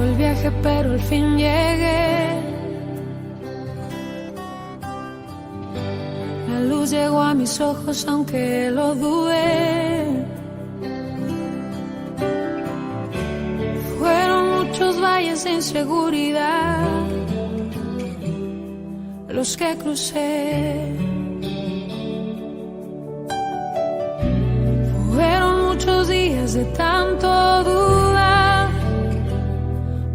el viaje, pero al fin llegué. La luz llegó a mis ojos aunque lo dudé. Fueron muchos valles de inseguridad los que crucé. Fueron muchos días de tanto dudar,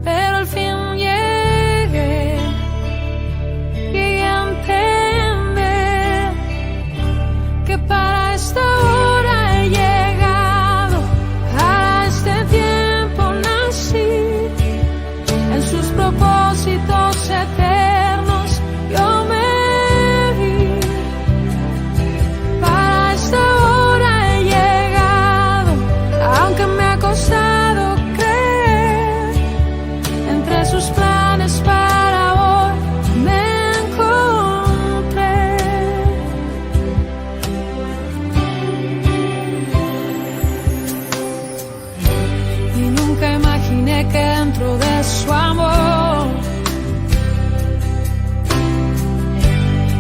pero al fin llegué a entender que para esta hora he llegado, a este tiempo nací, en sus propósitos eternos yo me vi. Para esta hora he llegado, aunque me ha costado creer, entre sus planes para hoy me encontré. Y nunca imaginé que dentro de su amor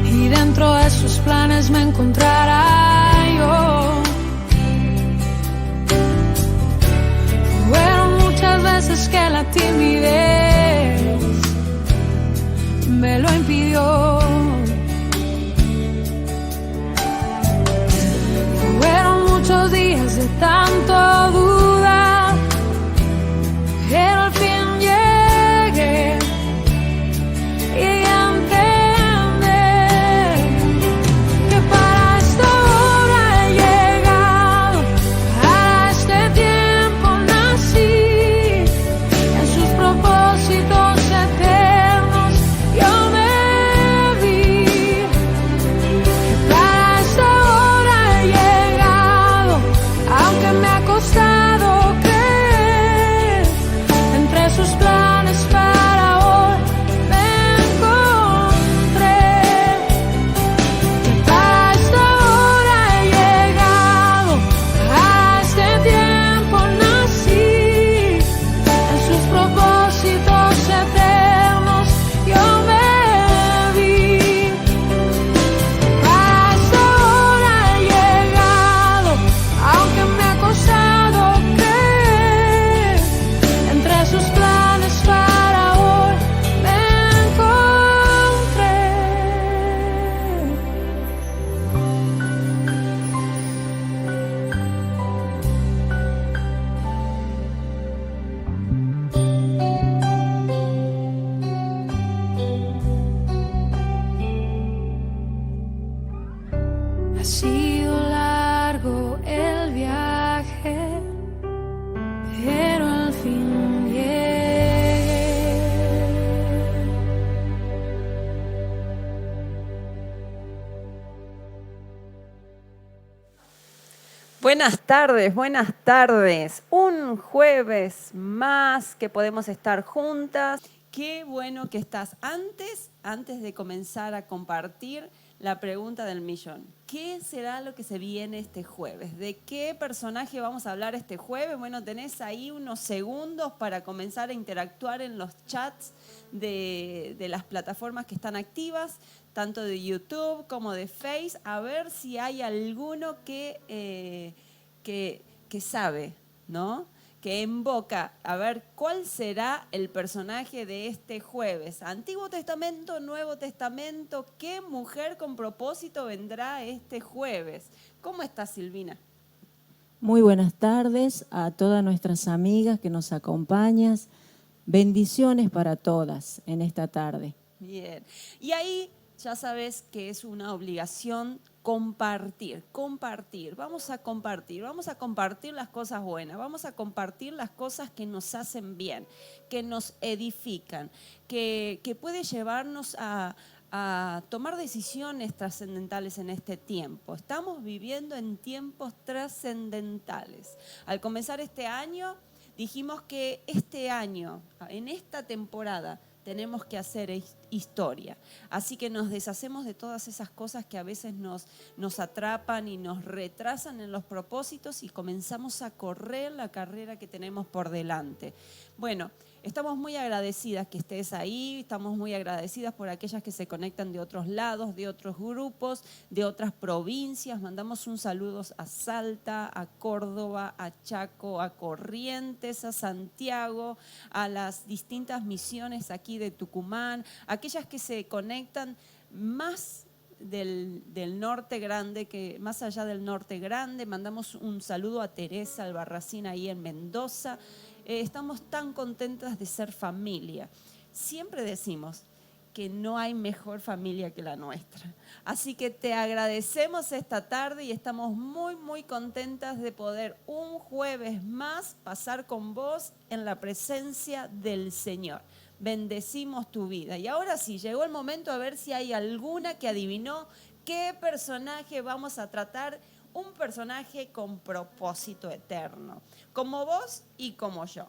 y dentro de sus planes me encontrara yo. Fueron muchas veces que la timidez me lo impidió. Fueron muchos días de tanto dudar, pero al fin llegué a entender que para esta hora he llegado, a este tiempo nací, en sus propósitos eternos yo me vi. Que para esta hora he llegado, aunque me ha costado creer, entre sus planes para hoy me encontré. Que para esta hora he llegado, a este tiempo nací, en sus propósitos eternos yo me vi. Para esta hora he llegado, aunque me ha costado creer, entre sus planes para hoy me encontré. Ha sido largo el viaje, pero al fin llegué. Buenas tardes, buenas tardes. Un jueves más que podemos estar juntas. Qué bueno que estás. Antes de comenzar a compartir la pregunta del millón. ¿Qué será lo que se viene este jueves? ¿De qué personaje vamos a hablar este jueves? Bueno, tenés ahí unos segundos para comenzar a interactuar en los chats de las plataformas que están activas, tanto de YouTube como de Face, a ver si hay alguno que sabe, ¿no? Que invoca, a ver, ¿cuál será el personaje de este jueves? Antiguo Testamento, Nuevo Testamento, ¿qué mujer con propósito vendrá este jueves? ¿Cómo estás, Silvina? Muy buenas tardes a todas nuestras amigas que nos acompañan. Bendiciones para todas en esta tarde. Bien. Y ahí ya sabes que es una obligación compartir. Vamos a compartir las cosas buenas, vamos a compartir las cosas que nos hacen bien, que nos edifican, que puede llevarnos a tomar decisiones trascendentales en este tiempo. Estamos viviendo en tiempos trascendentales. Al comenzar este año, dijimos que este año, en esta temporada, tenemos que hacer historia. Así que nos deshacemos de todas esas cosas que a veces nos atrapan y nos retrasan en los propósitos y comenzamos a correr la carrera que tenemos por delante. Bueno, estamos muy agradecidas que estés ahí, estamos muy agradecidas por aquellas que se conectan de otros lados, de otros grupos, de otras provincias. Mandamos un saludo a Salta, a Córdoba, a Chaco, a Corrientes, a Santiago, a las distintas misiones aquí de Tucumán, aquellas que se conectan más del norte grande, que más allá del norte grande. Mandamos un saludo a Teresa Albarracín ahí en Mendoza. Estamos tan contentas de ser familia. Siempre decimos que no hay mejor familia que la nuestra. Así que te agradecemos esta tarde y estamos muy, muy contentas de poder un jueves más pasar con vos en la presencia del Señor. Bendecimos tu vida. Y ahora sí, llegó el momento a ver si hay alguna que adivinó qué personaje vamos a tratar. Un personaje con propósito eterno, como vos y como yo.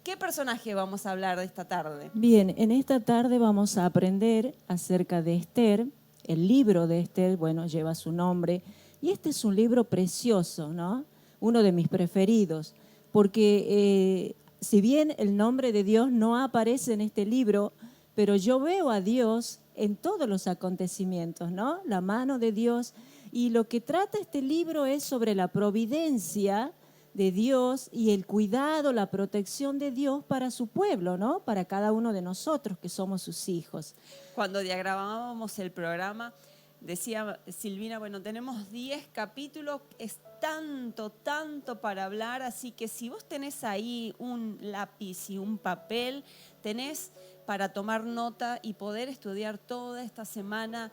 ¿Qué personaje vamos a hablar de esta tarde? Bien, en esta tarde vamos a aprender acerca de Esther. El libro de Esther, bueno, lleva su nombre. Y este es un libro precioso, ¿no? Uno de mis preferidos, porque si bien el nombre de Dios no aparece en este libro, pero yo veo a Dios en todos los acontecimientos, ¿no? La mano de Dios. Y lo que trata este libro es sobre la providencia de Dios y el cuidado, la protección de Dios para su pueblo, ¿no? Para cada uno de nosotros que somos sus hijos. Cuando diagramábamos el programa, decía Silvina, bueno, tenemos 10 capítulos, es tanto para hablar, así que si vos tenés ahí un lápiz y un papel, tenés para tomar nota y poder estudiar toda esta semana,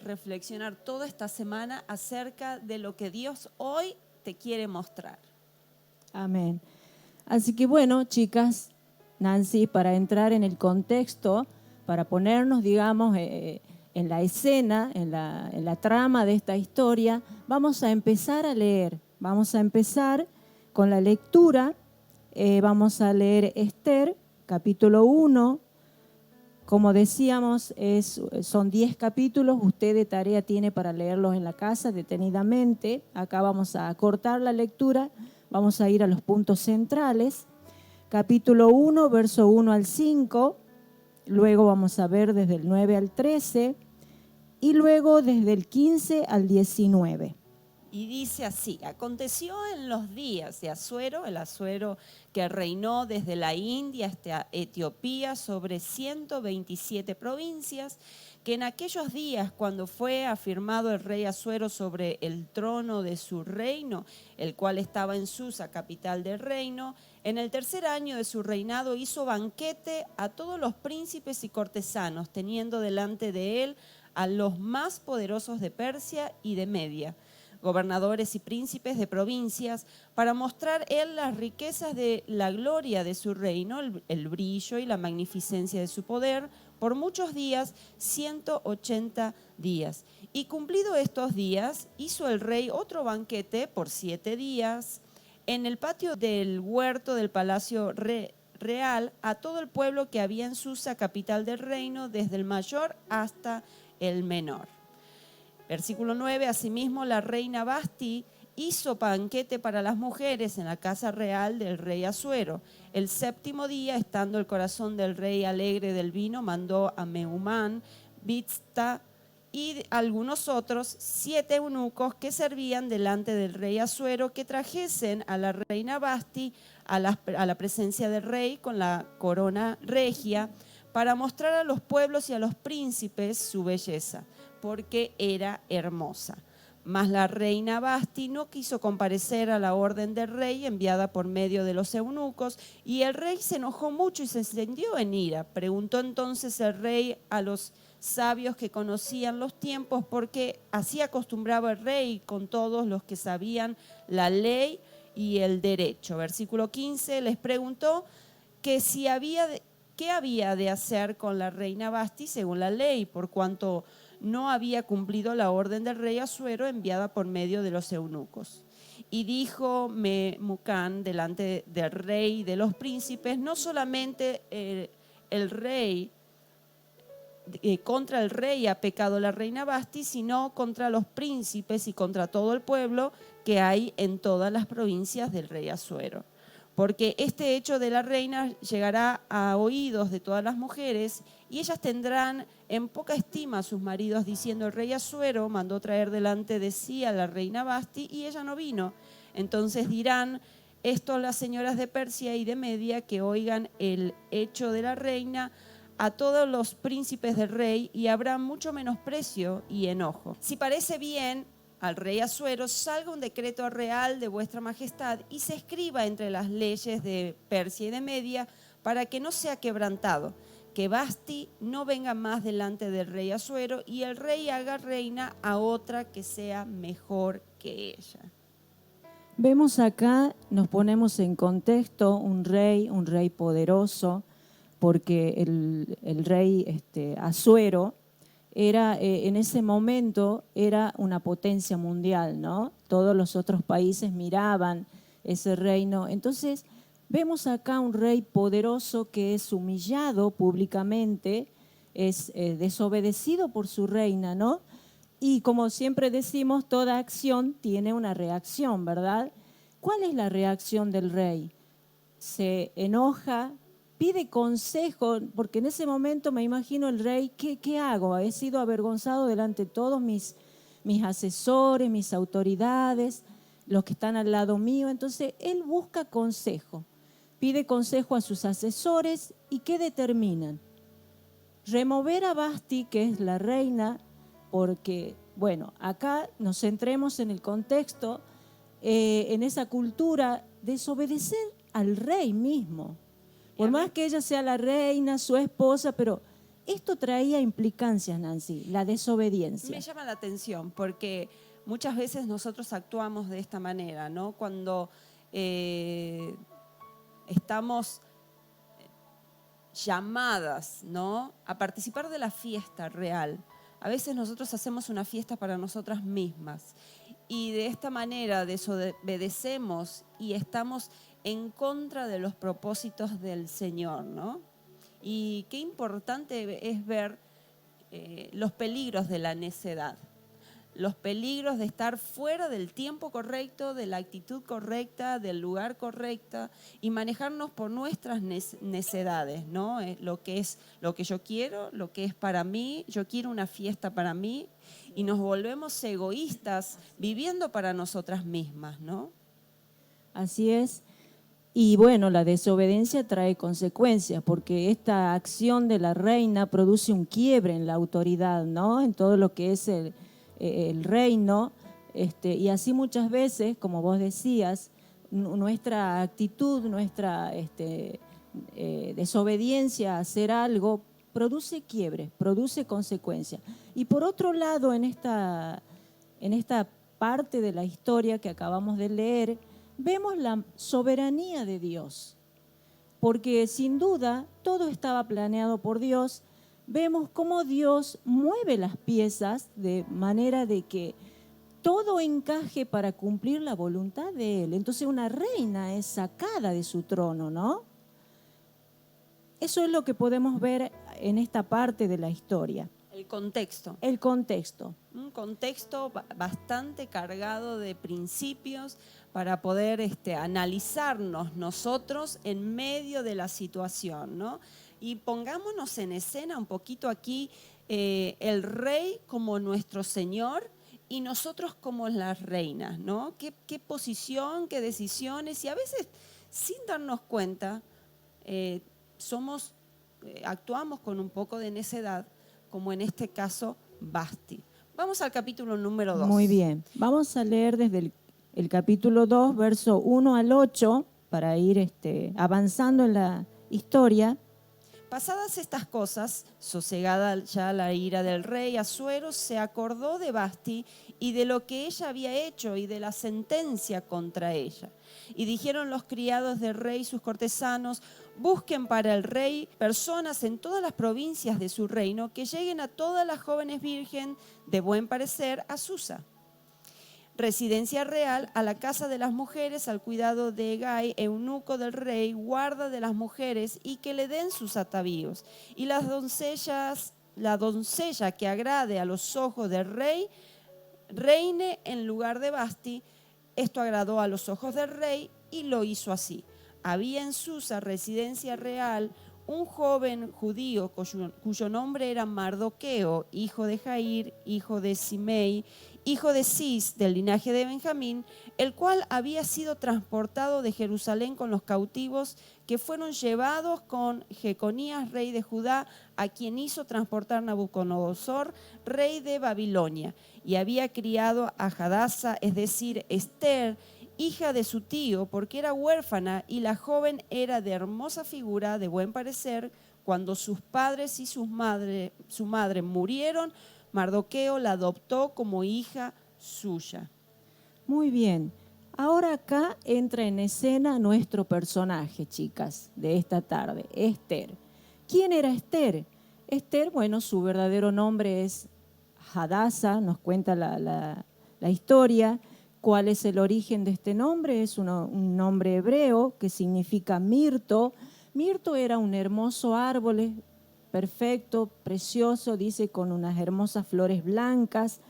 reflexionar toda esta semana acerca de lo que Dios hoy te quiere mostrar. Amén. Así que bueno, chicas, Nancy, para entrar en el contexto, para ponernos, digamos, en la escena, en la trama de esta historia, vamos a empezar a leer. Vamos a empezar con la lectura. Vamos a leer Esther, capítulo 1. Como decíamos, son 10 capítulos. Usted de tarea tiene para leerlos en la casa detenidamente. Acá vamos a cortar la lectura. Vamos a ir a los puntos centrales. Capítulo 1, verso 1 al 5. Luego vamos a ver desde el 9 al 13. Y luego desde el 15 al 19. Y dice así: aconteció en los días de Asuero, el Asuero que reinó desde la India hasta Etiopía sobre 127 provincias, que en aquellos días, cuando fue afirmado el rey Asuero sobre el trono de su reino, el cual estaba en Susa, capital del reino, en el tercer año de su reinado hizo banquete a todos los príncipes y cortesanos, teniendo delante de él a los más poderosos de Persia y de Media, gobernadores y príncipes de provincias, para mostrar él las riquezas de la gloria de su reino, el brillo y la magnificencia de su poder, por muchos días, 180 días. Y cumplido estos días, hizo el rey otro banquete por 7 días, en el patio del huerto del palacio real, a todo el pueblo que había en Susa, capital del reino, desde el mayor hasta el menor. Versículo 9, asimismo la reina Basti hizo banquete para las mujeres en la casa real del rey Asuero. El séptimo día, estando el corazón del rey alegre del vino, mandó a Mehumán, Bizta y algunos otros 7 eunucos que servían delante del rey Asuero, que trajesen a la reina Basti a la presencia del rey con la corona regia, para mostrar a los pueblos y a los príncipes su belleza, porque era hermosa. Mas la reina Basti no quiso comparecer a la orden del rey enviada por medio de los eunucos, y el rey se enojó mucho y se encendió en ira. Preguntó entonces el rey a los sabios que conocían los tiempos, porque así acostumbraba el rey con todos los que sabían la ley y el derecho. Versículo 15, les preguntó que si qué había de hacer con la reina Basti según la ley, por cuanto no había cumplido la orden del rey Asuero enviada por medio de los eunucos. Y dijo Memucán delante del rey y de los príncipes: no solamente el rey contra el rey ha pecado la reina Vasti, sino contra los príncipes y contra todo el pueblo que hay en todas las provincias del rey Asuero. Porque este hecho de la reina llegará a oídos de todas las mujeres y ellas tendrán en poca estima a sus maridos, diciendo: el rey Asuero mandó traer delante de sí a la reina Vasti y ella no vino. Entonces dirán esto las señoras de Persia y de Media, que oigan el hecho de la reina a todos los príncipes del rey, y habrá mucho menosprecio y enojo. Si parece bien al rey Asuero, salga un decreto real de vuestra majestad y se escriba entre las leyes de Persia y de Media, para que no sea quebrantado, que Vasti no venga más delante del rey Asuero, y el rey haga reina a otra que sea mejor que ella. Vemos acá, nos ponemos en contexto, un rey poderoso, porque el rey Asuero era, en ese momento era una potencia mundial, ¿no? Todos los otros países miraban ese reino. Entonces, vemos acá un rey poderoso que es humillado públicamente, es desobedecido por su reina, ¿no? Y como siempre decimos, toda acción tiene una reacción, ¿verdad? ¿Cuál es la reacción del rey? Se enoja, pide consejo, porque en ese momento me imagino el rey: ¿qué hago? He sido avergonzado delante de todos mis asesores, mis autoridades, los que están al lado mío. Entonces él busca consejo, pide consejo a sus asesores, y ¿qué determinan? Remover a Vasti, que es la reina, porque, bueno, acá nos centremos en el contexto, en esa cultura, desobedecer al rey mismo. Por más que ella sea la reina, su esposa, pero esto traía implicancias, Nancy, la desobediencia. Me llama la atención porque muchas veces nosotros actuamos de esta manera, ¿no? Cuando estamos llamadas, ¿no?, a participar de la fiesta real. A veces nosotros hacemos una fiesta para nosotras mismas y de esta manera desobedecemos y estamos en contra de los propósitos del Señor, ¿no? Y qué importante es ver los peligros de la necedad, los peligros de estar fuera del tiempo correcto, de la actitud correcta, del lugar correcto, y manejarnos por nuestras necedades, ¿no? Lo que es lo que yo quiero, lo que es para mí. Yo quiero una fiesta para mí, y nos volvemos egoístas viviendo para nosotras mismas, ¿no? Así es. Y bueno, la desobediencia trae consecuencias, porque esta acción de la reina produce un quiebre en la autoridad, ¿no? En todo lo que es el reino, y así muchas veces, como vos decías, nuestra actitud, nuestra desobediencia a hacer algo produce quiebre, produce consecuencias. Y por otro lado, en esta parte de la historia que acabamos de leer, vemos la soberanía de Dios, porque sin duda todo estaba planeado por Dios. Vemos cómo Dios mueve las piezas de manera de que todo encaje para cumplir la voluntad de Él. Entonces una reina es sacada de su trono, ¿no? Eso es lo que podemos ver en esta parte de la historia. El contexto. El contexto. Un contexto bastante cargado de principios para poder analizarnos nosotros en medio de la situación, ¿no? Y pongámonos en escena un poquito aquí, el rey como nuestro Señor y nosotros como las reinas, ¿no? ¿Qué posición, qué decisiones? Y a veces, sin darnos cuenta, actuamos con un poco de necedad, como en este caso Vasti. Vamos al capítulo número 2. Muy bien. Vamos a leer desde el capítulo 2, verso 1 al 8, para ir avanzando en la historia. Pasadas estas cosas, sosegada ya la ira del rey Asuero, se acordó de Vasti y de lo que ella había hecho y de la sentencia contra ella. Y dijeron los criados del rey, sus cortesanos: busquen para el rey personas en todas las provincias de su reino que lleguen a todas las jóvenes virgen de buen parecer a Susa, residencia real, a la casa de las mujeres, al cuidado de Hegai, eunuco del rey, guarda de las mujeres, y que le den sus atavíos. Y las doncellas la doncella que agrade a los ojos del rey reine en lugar de Vasti. Esto agradó a los ojos del rey y lo hizo así. Había en Susa, residencia real, un joven judío cuyo nombre era Mardoqueo, hijo de Jair, hijo de Simei, hijo de Cis, del linaje de Benjamín, el cual había sido transportado de Jerusalén con los cautivos que fueron llevados con Jeconías, rey de Judá, a quien hizo transportar Nabucodonosor, rey de Babilonia, y había criado a Hadasa, es decir, Esther, hija de su tío, porque era huérfana, y la joven era de hermosa figura, de buen parecer. Cuando sus padres y su madre murieron, Mardoqueo la adoptó como hija suya. Muy bien. Ahora acá entra en escena nuestro personaje, chicas, de esta tarde, Esther. ¿Quién era Esther? Esther, bueno, su verdadero nombre es Hadasa, nos cuenta la historia. ¿Cuál es el origen de este nombre? Es un nombre hebreo que significa mirto. Mirto era un hermoso árbol, perfecto, precioso, dice, con unas hermosas flores blancas.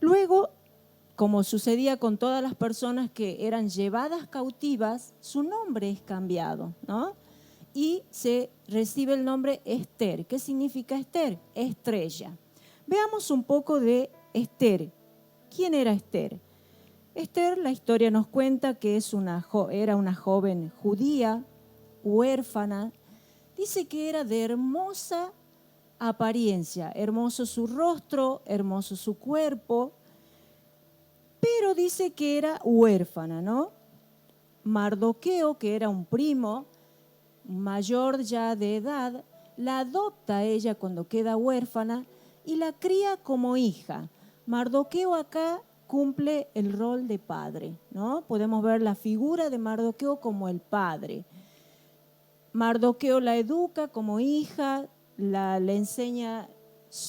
Luego, como sucedía con todas las personas que eran llevadas cautivas, su nombre es cambiado, ¿no? Y se recibe el nombre Esther. ¿Qué significa Esther? Estrella. Veamos un poco de Esther. ¿Quién era Esther? Esther, la historia nos cuenta que era una joven judía, huérfana. Dice que era de hermosa apariencia, hermoso su rostro, hermoso su cuerpo, pero dice que era huérfana, ¿no? Mardoqueo, que era un primo mayor ya de edad, la adopta a ella cuando queda huérfana y la cría como hija. Mardoqueo acá cumple el rol de padre, ¿no? Podemos ver la figura de Mardoqueo como el padre. Mardoqueo la educa como hija, le enseña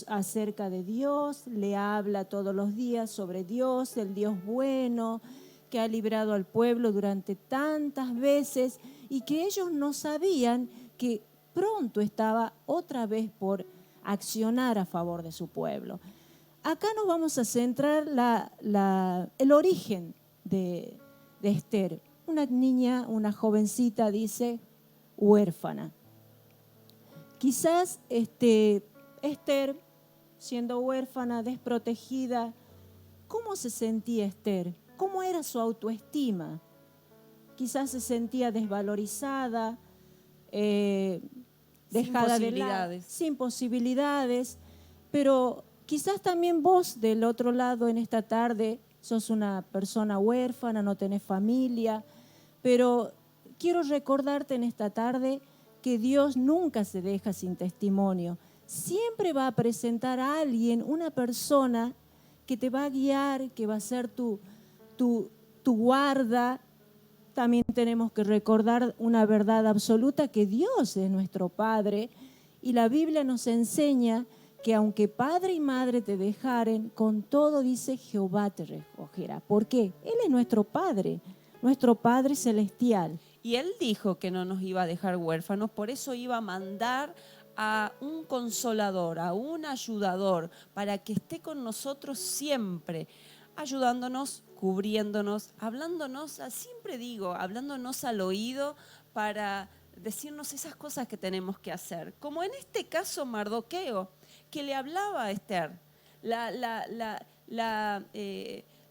acerca de Dios, le habla todos los días sobre Dios, el Dios bueno, que ha librado al pueblo durante tantas veces y que ellos no sabían que pronto estaba otra vez por accionar a favor de su pueblo. Acá nos vamos a centrar el origen de Esther. Una niña, una jovencita, dice, huérfana. Quizás Esther, siendo huérfana, desprotegida, ¿cómo se sentía Esther? ¿Cómo era su autoestima? Quizás se sentía desvalorizada, dejada de lado, sin posibilidades, pero quizás también vos del otro lado en esta tarde sos una persona huérfana, no tenés familia, pero quiero recordarte en esta tarde que Dios nunca se deja sin testimonio. Siempre va a presentar a alguien, una persona que te va a guiar, que va a ser tu guarda. También tenemos que recordar una verdad absoluta, que Dios es nuestro Padre, y la Biblia nos enseña que aunque padre y madre te dejaren, con todo, dice, Jehová te recogerá. ¿Por qué? Él es nuestro Padre celestial. Y Él dijo que no nos iba a dejar huérfanos, por eso iba a mandar a un consolador, a un ayudador, para que esté con nosotros siempre, ayudándonos, cubriéndonos, hablándonos, siempre digo, hablándonos al oído para decirnos esas cosas que tenemos que hacer. Como en este caso Mardoqueo, que le hablaba a Esther,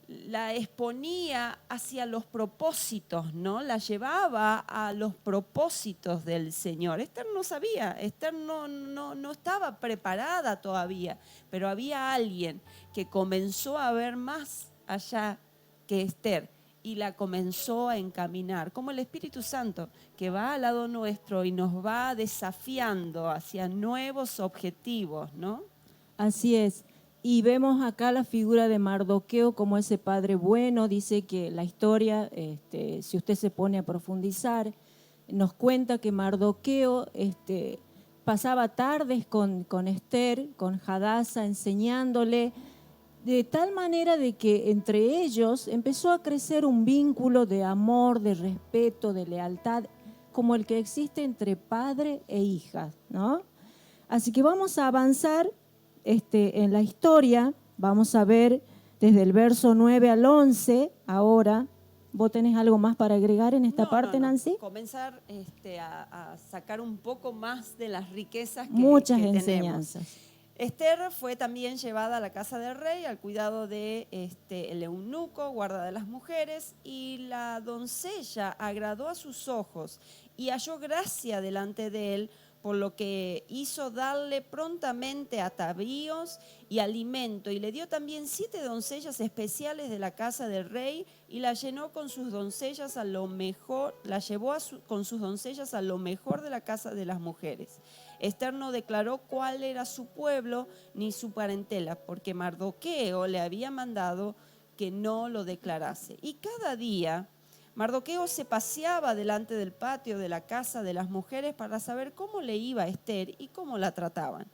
la exponía hacia los propósitos, ¿no? La llevaba a los propósitos del Señor. Esther no sabía, Esther no estaba preparada todavía, pero había alguien que comenzó a ver más allá que Esther y la comenzó a encaminar, como el Espíritu Santo, que va al lado nuestro y nos va desafiando hacia nuevos objetivos, ¿no? Así es. Y vemos acá la figura de Mardoqueo como ese padre bueno. Dice que la historia, si usted se pone a profundizar, nos cuenta que Mardoqueo pasaba tardes con Esther, con Hadasa, enseñándole, de tal manera de que entre ellos empezó a crecer un vínculo de amor, de respeto, de lealtad, como el que existe entre padre e hija, ¿no? Así que vamos a avanzar en la historia, vamos a ver desde el verso 9 al 11 ahora. ¿Vos tenés algo más para agregar en esta parte, Nancy? Comenzar a sacar un poco más de las riquezas Muchas que enseñanzas. tenemos. Esther fue también llevada a la casa del rey al cuidado de el eunuco, guarda de las mujeres, y la doncella agradó a sus ojos y halló gracia delante de él, por lo que hizo darle prontamente atavíos y alimento, y le dio también 7 doncellas especiales de la casa del rey, y la llenó con sus doncellas a lo mejor, la llevó con sus doncellas a lo mejor de la casa de las mujeres. Esther no declaró cuál era su pueblo ni su parentela, porque Mardoqueo le había mandado que no lo declarase. Y cada día Mardoqueo se paseaba delante del patio de la casa de las mujeres para saber cómo le iba a Esther y cómo la trataban.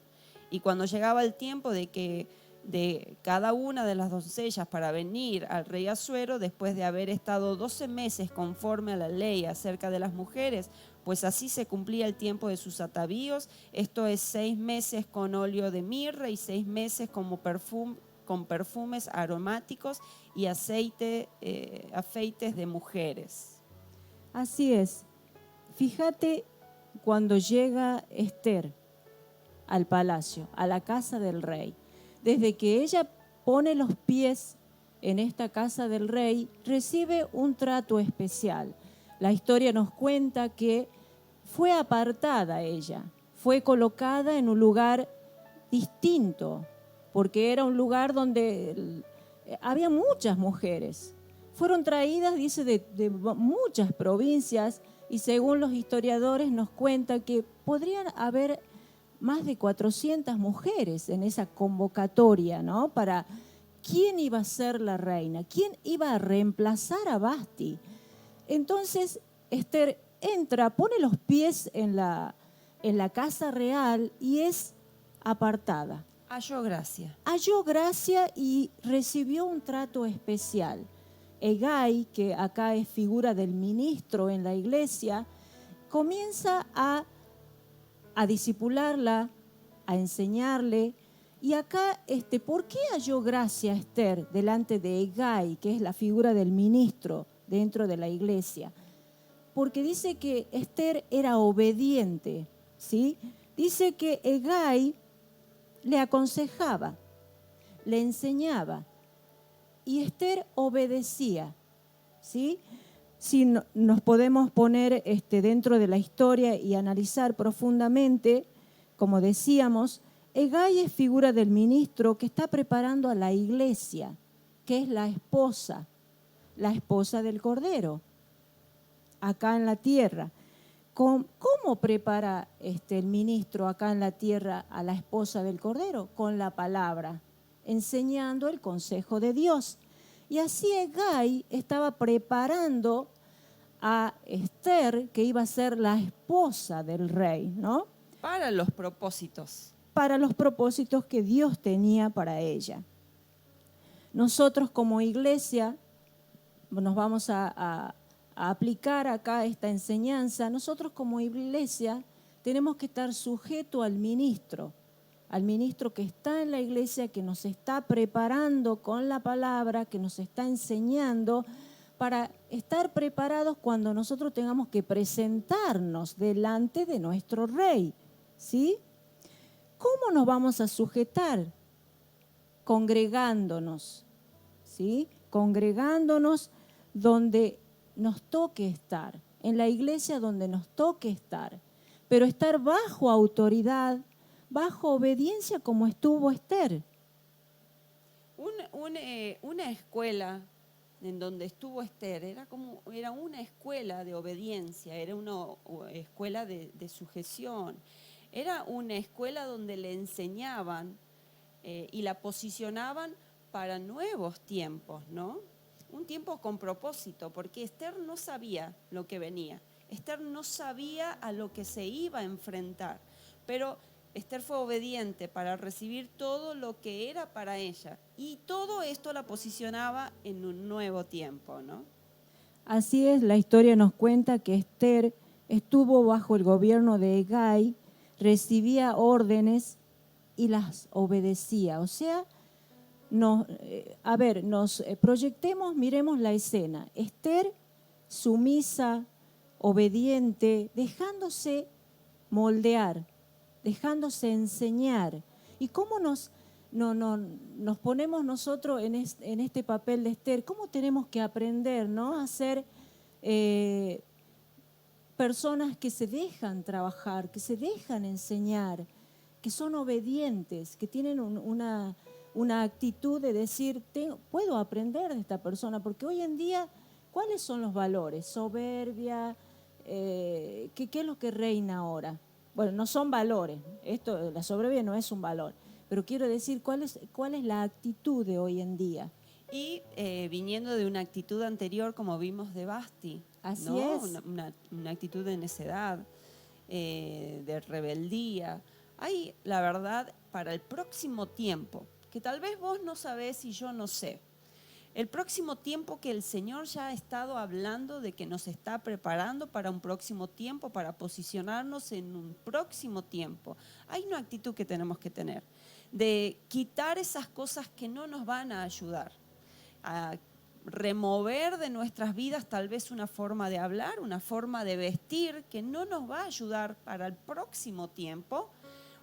Y cuando llegaba el tiempo de cada una de las doncellas para venir al rey Asuero, después de haber estado 12 meses conforme a la ley acerca de las mujeres, pues así se cumplía el tiempo de sus atavíos, esto es 6 meses con óleo de mirra y 6 meses con perfumes aromáticos y afeites de mujeres. Así es. Fíjate cuando llega Esther al palacio, a la casa del rey. Desde que ella pone los pies en esta casa del rey, recibe un trato especial. La historia nos cuenta que fue apartada ella, fue colocada en un lugar distinto, porque era un lugar donde había muchas mujeres. Fueron traídas, dice, de muchas provincias, y según los historiadores nos cuenta que podrían haber más de 400 mujeres en esa convocatoria, ¿no? Para quién iba a ser la reina, quién iba a reemplazar a Vasti. Entonces Esther entra, pone los pies en la casa real y es apartada. Halló gracia. Halló gracia y recibió un trato especial. Hegai, que acá es figura del ministro en la iglesia, comienza a discipularla, a enseñarle. Y acá, ¿por qué halló gracia Esther delante de Hegai, que es la figura del ministro dentro de la iglesia? Porque dice que Esther era obediente, ¿sí? Dice que Hegai le aconsejaba, le enseñaba, y Esther obedecía, ¿sí? Si nos podemos poner dentro de la historia y analizar profundamente, como decíamos, Hegai es figura del ministro que está preparando a la iglesia, que es la esposa del Cordero, acá en la tierra. ¿Cómo prepara el ministro acá en la tierra a la esposa del Cordero? Con la palabra, enseñando el consejo de Dios. Y así Hegai estaba preparando a Esther, que iba a ser la esposa del rey, ¿no? Para los propósitos. Para los propósitos que Dios tenía para ella. Nosotros como iglesia nos vamos a aplicar acá esta enseñanza. Nosotros como iglesia tenemos que estar sujetos al ministro que está en la iglesia, que nos está preparando con la palabra, que nos está enseñando para estar preparados cuando nosotros tengamos que presentarnos delante de nuestro rey, ¿sí? ¿Cómo nos vamos a sujetar? Congregándonos, ¿sí? Congregándonos donde nos toque estar, en la iglesia donde nos toque estar, pero estar bajo autoridad, bajo obediencia como estuvo Esther. Una escuela en donde estuvo Esther era una escuela de obediencia, era una escuela de sujeción, era una escuela donde le enseñaban y la posicionaban para nuevos tiempos, ¿no? Un tiempo con propósito, porque Esther no sabía lo que venía, Esther no sabía a lo que se iba a enfrentar, pero Esther fue obediente para recibir todo lo que era para ella, y todo esto la posicionaba en un nuevo tiempo, ¿no? Así es, la historia nos cuenta que Esther estuvo bajo el gobierno de Hegai recibía órdenes y las obedecía. O sea, nos proyectemos, miremos la escena. Esther, sumisa, obediente, dejándose moldear, dejándose enseñar. ¿Y cómo nos ponemos nosotros en este papel de Esther? ¿Cómo tenemos que aprender, ¿no?, a ser personas que se dejan trabajar, que se dejan enseñar, que son obedientes, que tienen una actitud de decir, puedo aprender de esta persona? Porque hoy en día, ¿cuáles son los valores? Soberbia, ¿qué es lo que reina ahora? Bueno, no son valores, la soberbia no es un valor, pero quiero decir, ¿cuál es la actitud de hoy en día? Y viniendo de una actitud anterior, como vimos de Basti, Así ¿no? es. Una actitud de necedad, de rebeldía. Hay, la verdad, para el próximo tiempo, que tal vez vos no sabés y yo no sé, el próximo tiempo que el Señor ya ha estado hablando de que nos está preparando para un próximo tiempo, para posicionarnos en un próximo tiempo. Hay una actitud que tenemos que tener, de quitar esas cosas que no nos van a ayudar, a remover de nuestras vidas tal vez una forma de hablar, una forma de vestir que no nos va a ayudar para el próximo tiempo,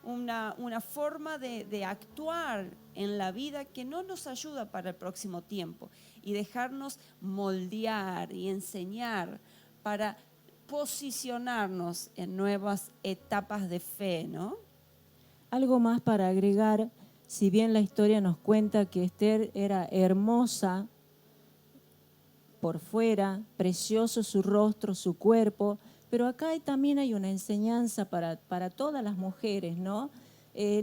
una forma de actuar en la vida que no nos ayuda para el próximo tiempo, y dejarnos moldear y enseñar para posicionarnos en nuevas etapas de fe, ¿no? Algo más para agregar, si bien la historia nos cuenta que Esther era hermosa por fuera, precioso su rostro, su cuerpo, pero acá también hay una enseñanza para todas las mujeres, ¿no?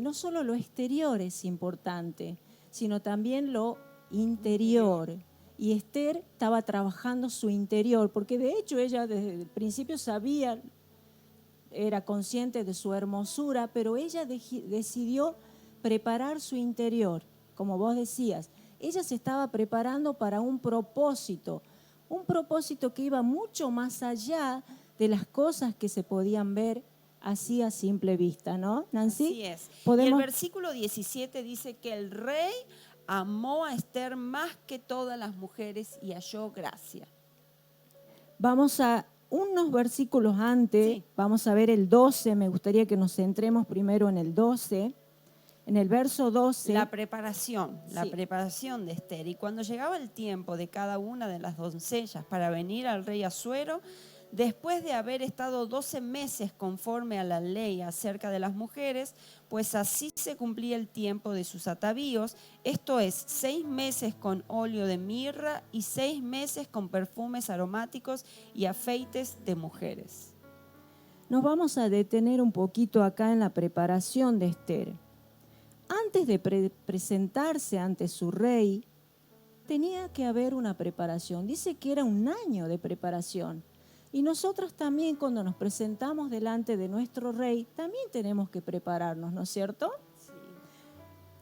No solo lo exterior es importante, sino también lo interior. Y Esther estaba trabajando su interior, porque de hecho ella desde el principio sabía, era consciente de su hermosura, pero ella decidió preparar su interior, como vos decías. Ella se estaba preparando para un propósito que iba mucho más allá de las cosas que se podían ver así a simple vista, ¿no, Nancy? Así es. ¿Podemos? Y el versículo 17 dice que el rey amó a Esther más que todas las mujeres y halló gracia. Vamos a unos versículos antes, sí. Vamos a ver el 12, me gustaría que nos centremos primero en el 12. En el verso 12. La preparación de Esther. Y cuando llegaba el tiempo de cada una de las doncellas para venir al rey Asuero, después de haber estado 12 meses conforme a la ley acerca de las mujeres, pues así se cumplía el tiempo de sus atavíos, esto es, 6 meses con óleo de mirra y 6 meses con perfumes aromáticos y afeites de mujeres. Nos vamos a detener un poquito acá en la preparación de Esther. Antes de presentarse ante su rey, tenía que haber una preparación. Dice que era un año de preparación. Y nosotros también, cuando nos presentamos delante de nuestro rey, también tenemos que prepararnos, ¿no es cierto? Sí.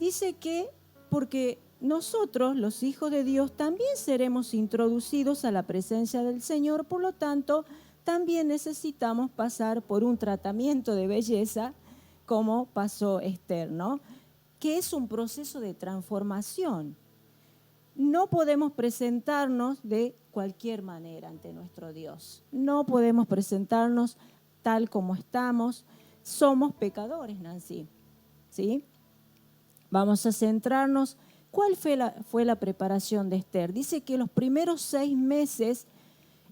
Dice que porque nosotros, los hijos de Dios, también seremos introducidos a la presencia del Señor, por lo tanto, también necesitamos pasar por un tratamiento de belleza, como pasó Esther, ¿no? Que es un proceso de transformación. No podemos presentarnos de cualquier manera ante nuestro Dios. No podemos presentarnos tal como estamos. Somos pecadores, Nancy. ¿Sí? Vamos a centrarnos. ¿Cuál fue la preparación de Esther? Dice que los primeros 6 meses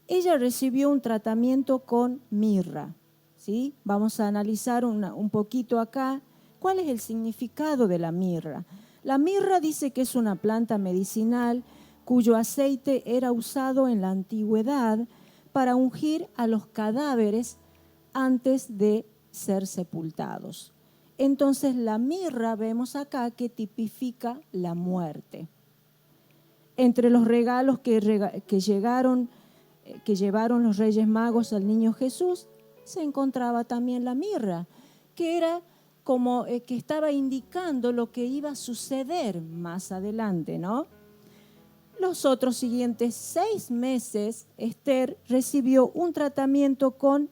ella recibió un tratamiento con mirra. ¿Sí? Vamos a analizar un poquito acá. ¿Cuál es el significado de la mirra? La mirra dice que es una planta medicinal cuyo aceite era usado en la antigüedad para ungir a los cadáveres antes de ser sepultados. Entonces la mirra vemos acá que tipifica la muerte. Entre los regalos que llevaron los Reyes Magos al niño Jesús se encontraba también la mirra, que era como que estaba indicando lo que iba a suceder más adelante, ¿no? Los otros siguientes 6 meses, Esther recibió un tratamiento con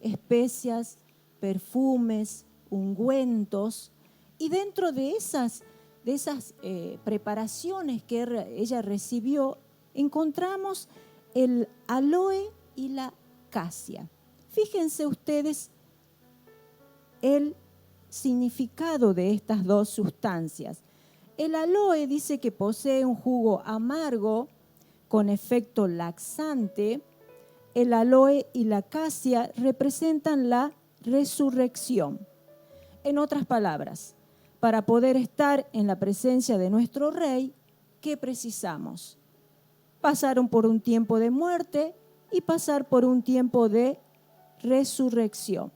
especias, perfumes, ungüentos, y dentro de esas preparaciones que ella recibió, encontramos el aloe y la casia. Fíjense ustedes el significado de estas dos sustancias. El aloe dice que posee un jugo amargo con efecto laxante. El aloe y la casia representan la resurrección. En otras palabras, para poder estar en la presencia de nuestro Rey, ¿qué precisamos? Pasaron por un tiempo de muerte y pasar por un tiempo de resurrección.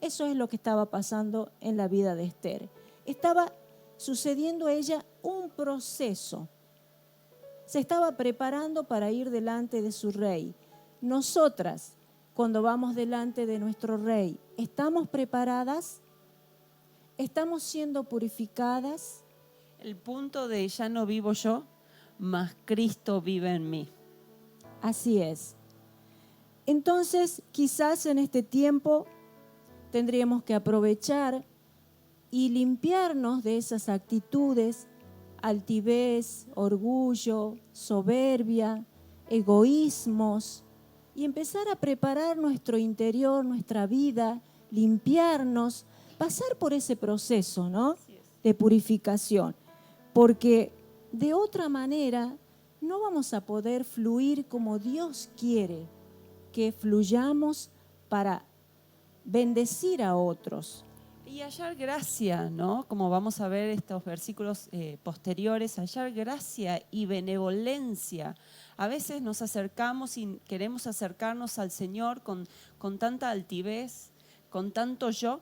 Eso es lo que estaba pasando en la vida de Esther. Estaba sucediendo a ella un proceso. Se estaba preparando para ir delante de su Rey. Nosotras, cuando vamos delante de nuestro Rey, ¿estamos preparadas? ¿Estamos siendo purificadas? El punto de ya no vivo yo, mas Cristo vive en mí. Así es. Entonces, quizás en este tiempo tendríamos que aprovechar y limpiarnos de esas actitudes, altivez, orgullo, soberbia, egoísmos, y empezar a preparar nuestro interior, nuestra vida, limpiarnos, pasar por ese proceso, ¿no?, de purificación, porque de otra manera no vamos a poder fluir como Dios quiere que fluyamos para bendecir a otros. Y hallar gracia, ¿no? Como vamos a ver estos versículos posteriores, hallar gracia y benevolencia. A veces nos acercamos y queremos acercarnos al Señor con tanta altivez, con tanto yo,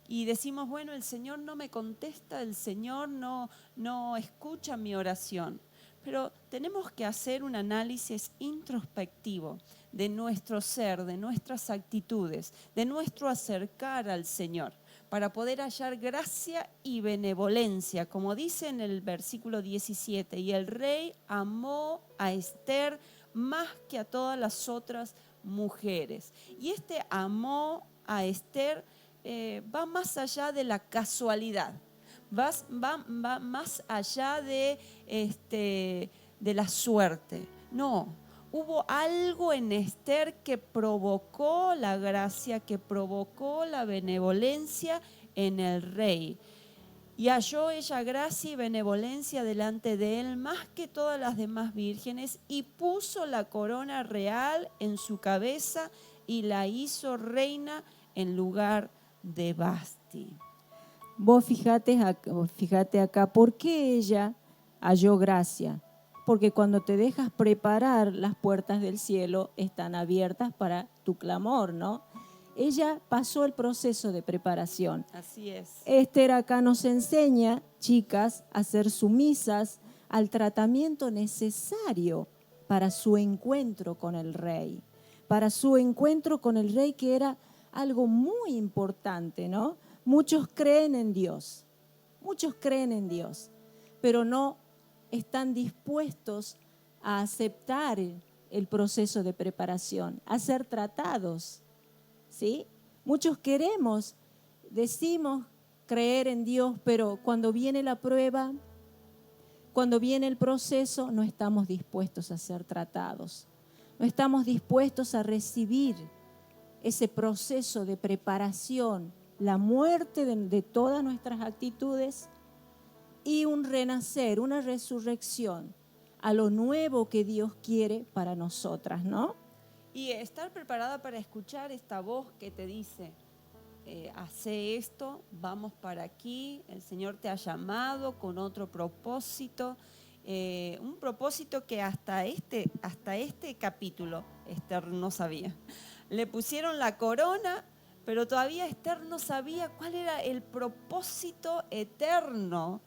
y decimos, bueno, el Señor no me contesta, el Señor no escucha mi oración. Pero tenemos que hacer un análisis introspectivo de nuestro ser, de nuestras actitudes, de nuestro acercar al Señor, para poder hallar gracia y benevolencia, como dice en el versículo 17, y el rey amó a Esther más que a todas las otras mujeres. Y este amó a Esther va más allá de la casualidad, va más allá de la suerte. No, hubo algo en Esther que provocó la gracia, que provocó la benevolencia en el rey. Y halló ella gracia y benevolencia delante de él más que todas las demás vírgenes, y puso la corona real en su cabeza y la hizo reina en lugar de Vasti. Vos fíjate acá, ¿por qué ella halló gracia? Porque cuando te dejas preparar, las puertas del cielo están abiertas para tu clamor, ¿no? Ella pasó el proceso de preparación. Así es. Esther acá nos enseña, chicas, a ser sumisas al tratamiento necesario para su encuentro con el rey. Para su encuentro con el rey, que era algo muy importante, ¿no? Muchos creen en Dios, pero no están dispuestos a aceptar el proceso de preparación, a ser tratados, ¿sí? Muchos decimos creer en Dios, pero cuando viene la prueba, cuando viene el proceso, no estamos dispuestos a ser tratados, no estamos dispuestos a recibir ese proceso de preparación, la muerte de todas nuestras actitudes y un renacer, una resurrección a lo nuevo que Dios quiere para nosotras, ¿no? Y estar preparada para escuchar esta voz que te dice, hace esto, vamos para aquí, el Señor te ha llamado con otro propósito, un propósito que hasta este capítulo Esther no sabía. Le pusieron la corona, pero todavía Esther no sabía cuál era el propósito eterno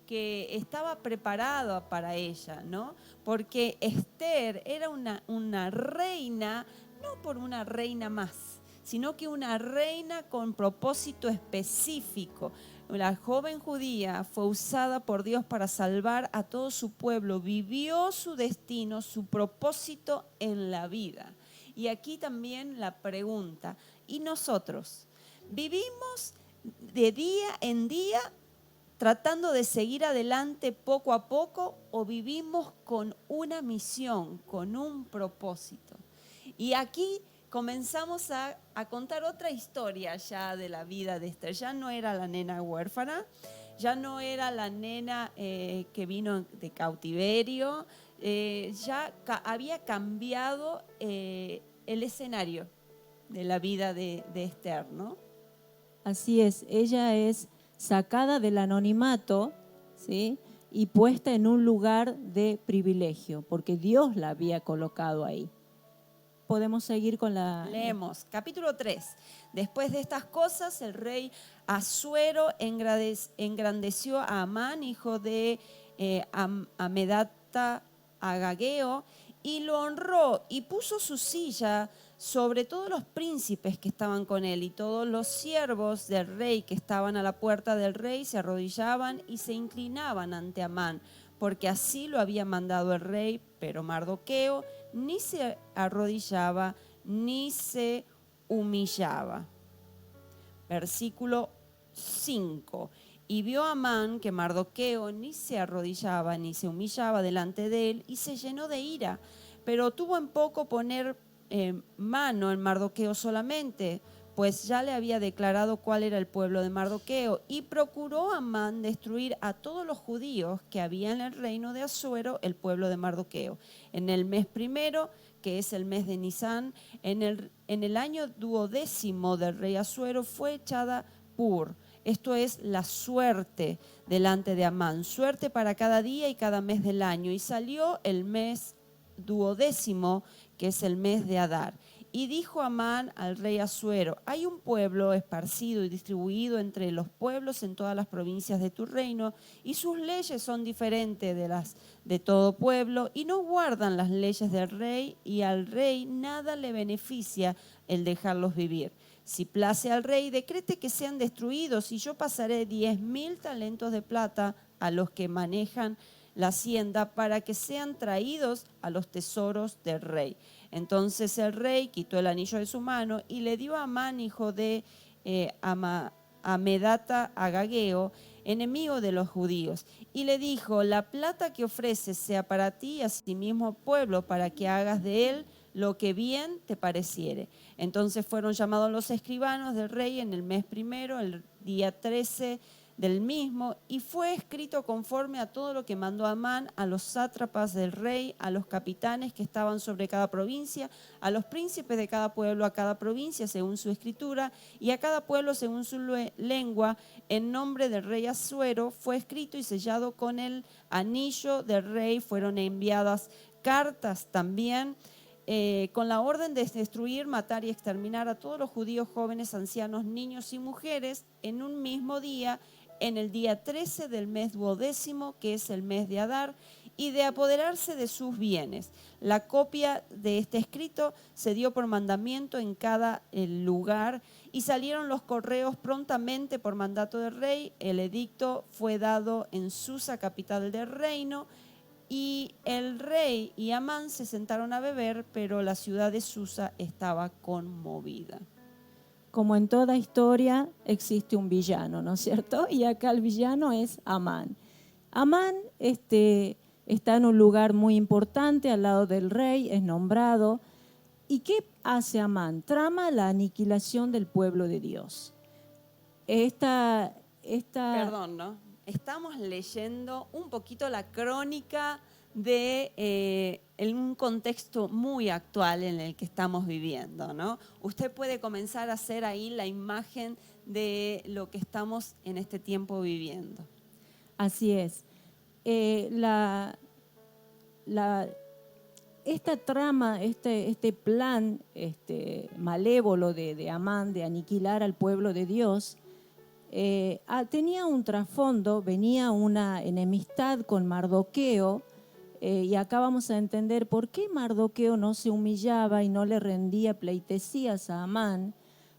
que estaba preparado para ella, ¿no? Porque Esther era una reina, no por una reina más, sino que una reina con propósito específico. La joven judía fue usada por Dios para salvar a todo su pueblo, vivió su destino, su propósito en la vida. Y aquí también la pregunta, ¿y nosotros? ¿Vivimos de día en día tratando de seguir adelante poco a poco o vivimos con una misión, con un propósito? Y aquí comenzamos a contar otra historia ya de la vida de Esther. Ya no era la nena huérfana, ya no era la nena que vino de cautiverio, ya había cambiado el escenario de la vida de Esther, ¿no? Así es, ella es sacada del anonimato, ¿sí? Y puesta en un lugar de privilegio, porque Dios la había colocado ahí. Podemos seguir con la... Leemos, capítulo 3. Después de estas cosas, el rey Asuero engrandeció a Amán, hijo de Amedata Agageo, y lo honró y puso su silla sobre todos los príncipes que estaban con él, y todos los siervos del rey que estaban a la puerta del rey se arrodillaban y se inclinaban ante Amán, porque así lo había mandado el rey. Pero Mardoqueo ni se arrodillaba ni se humillaba. Versículo 5. Y vio Amán que Mardoqueo ni se arrodillaba ni se humillaba delante de él, y se llenó de ira, pero tuvo en poco poner mano en Mardoqueo solamente, pues ya le había declarado cuál era el pueblo de Mardoqueo, y procuró Amán destruir a todos los judíos que había en el reino de Asuero, el pueblo de Mardoqueo. En el mes primero, que es el mes de Nisán, en el año 12º del rey Asuero, fue echada Pur. Esto es la suerte delante de Amán, suerte para cada día y cada mes del año. Y salió el mes 12º, que es el mes de Adar. Y dijo Amán al rey Asuero: hay un pueblo esparcido y distribuido entre los pueblos en todas las provincias de tu reino, y sus leyes son diferentes de las de todo pueblo, y no guardan las leyes del rey, y al rey nada le beneficia el dejarlos vivir. Si place al rey, decrete que sean destruidos, y yo pasaré 10.000 talentos de plata a los que manejan la hacienda, para que sean traídos a los tesoros del rey. Entonces el rey quitó el anillo de su mano y le dio a Amán, hijo de Amedata Agageo, enemigo de los judíos, y le dijo: la plata que ofreces sea para ti y asimismo pueblo, para que hagas de él lo que bien te pareciere. Entonces fueron llamados los escribanos del rey en el mes primero, el día 13 del mismo, y fue escrito conforme a todo lo que mandó Amán a los sátrapas del rey, a los capitanes que estaban sobre cada provincia, a los príncipes de cada pueblo, a cada provincia según su escritura, y a cada pueblo según su lengua. En nombre del rey Asuero fue escrito y sellado con el anillo del rey. Fueron enviadas cartas también con la orden de destruir, matar y exterminar a todos los judíos, jóvenes, ancianos, niños y mujeres, en un mismo día, en el día 13 del mes 12º, que es el mes de Adar, y de apoderarse de sus bienes. La copia de este escrito se dio por mandamiento en cada lugar, y salieron los correos prontamente por mandato del rey. El edicto fue dado en Susa, capital del reino, y el rey y Amán se sentaron a beber, pero la ciudad de Susa estaba conmovida. Como en toda historia existe un villano, ¿no es cierto? Y acá el villano es Amán. Amán está en un lugar muy importante al lado del rey, es nombrado. ¿Y qué hace Amán? Trama la aniquilación del pueblo de Dios. Perdón, ¿no? Estamos leyendo un poquito la crónica de en un contexto muy actual en el que estamos viviendo, ¿no? Usted puede comenzar a hacer ahí la imagen de lo que estamos en este tiempo viviendo. Así es. Esta trama, este plan malévolo de Amán de aniquilar al pueblo de Dios, tenía un trasfondo, venía una enemistad con Mardoqueo, y acá vamos a entender por qué Mardoqueo no se humillaba y no le rendía pleitesías a Amán,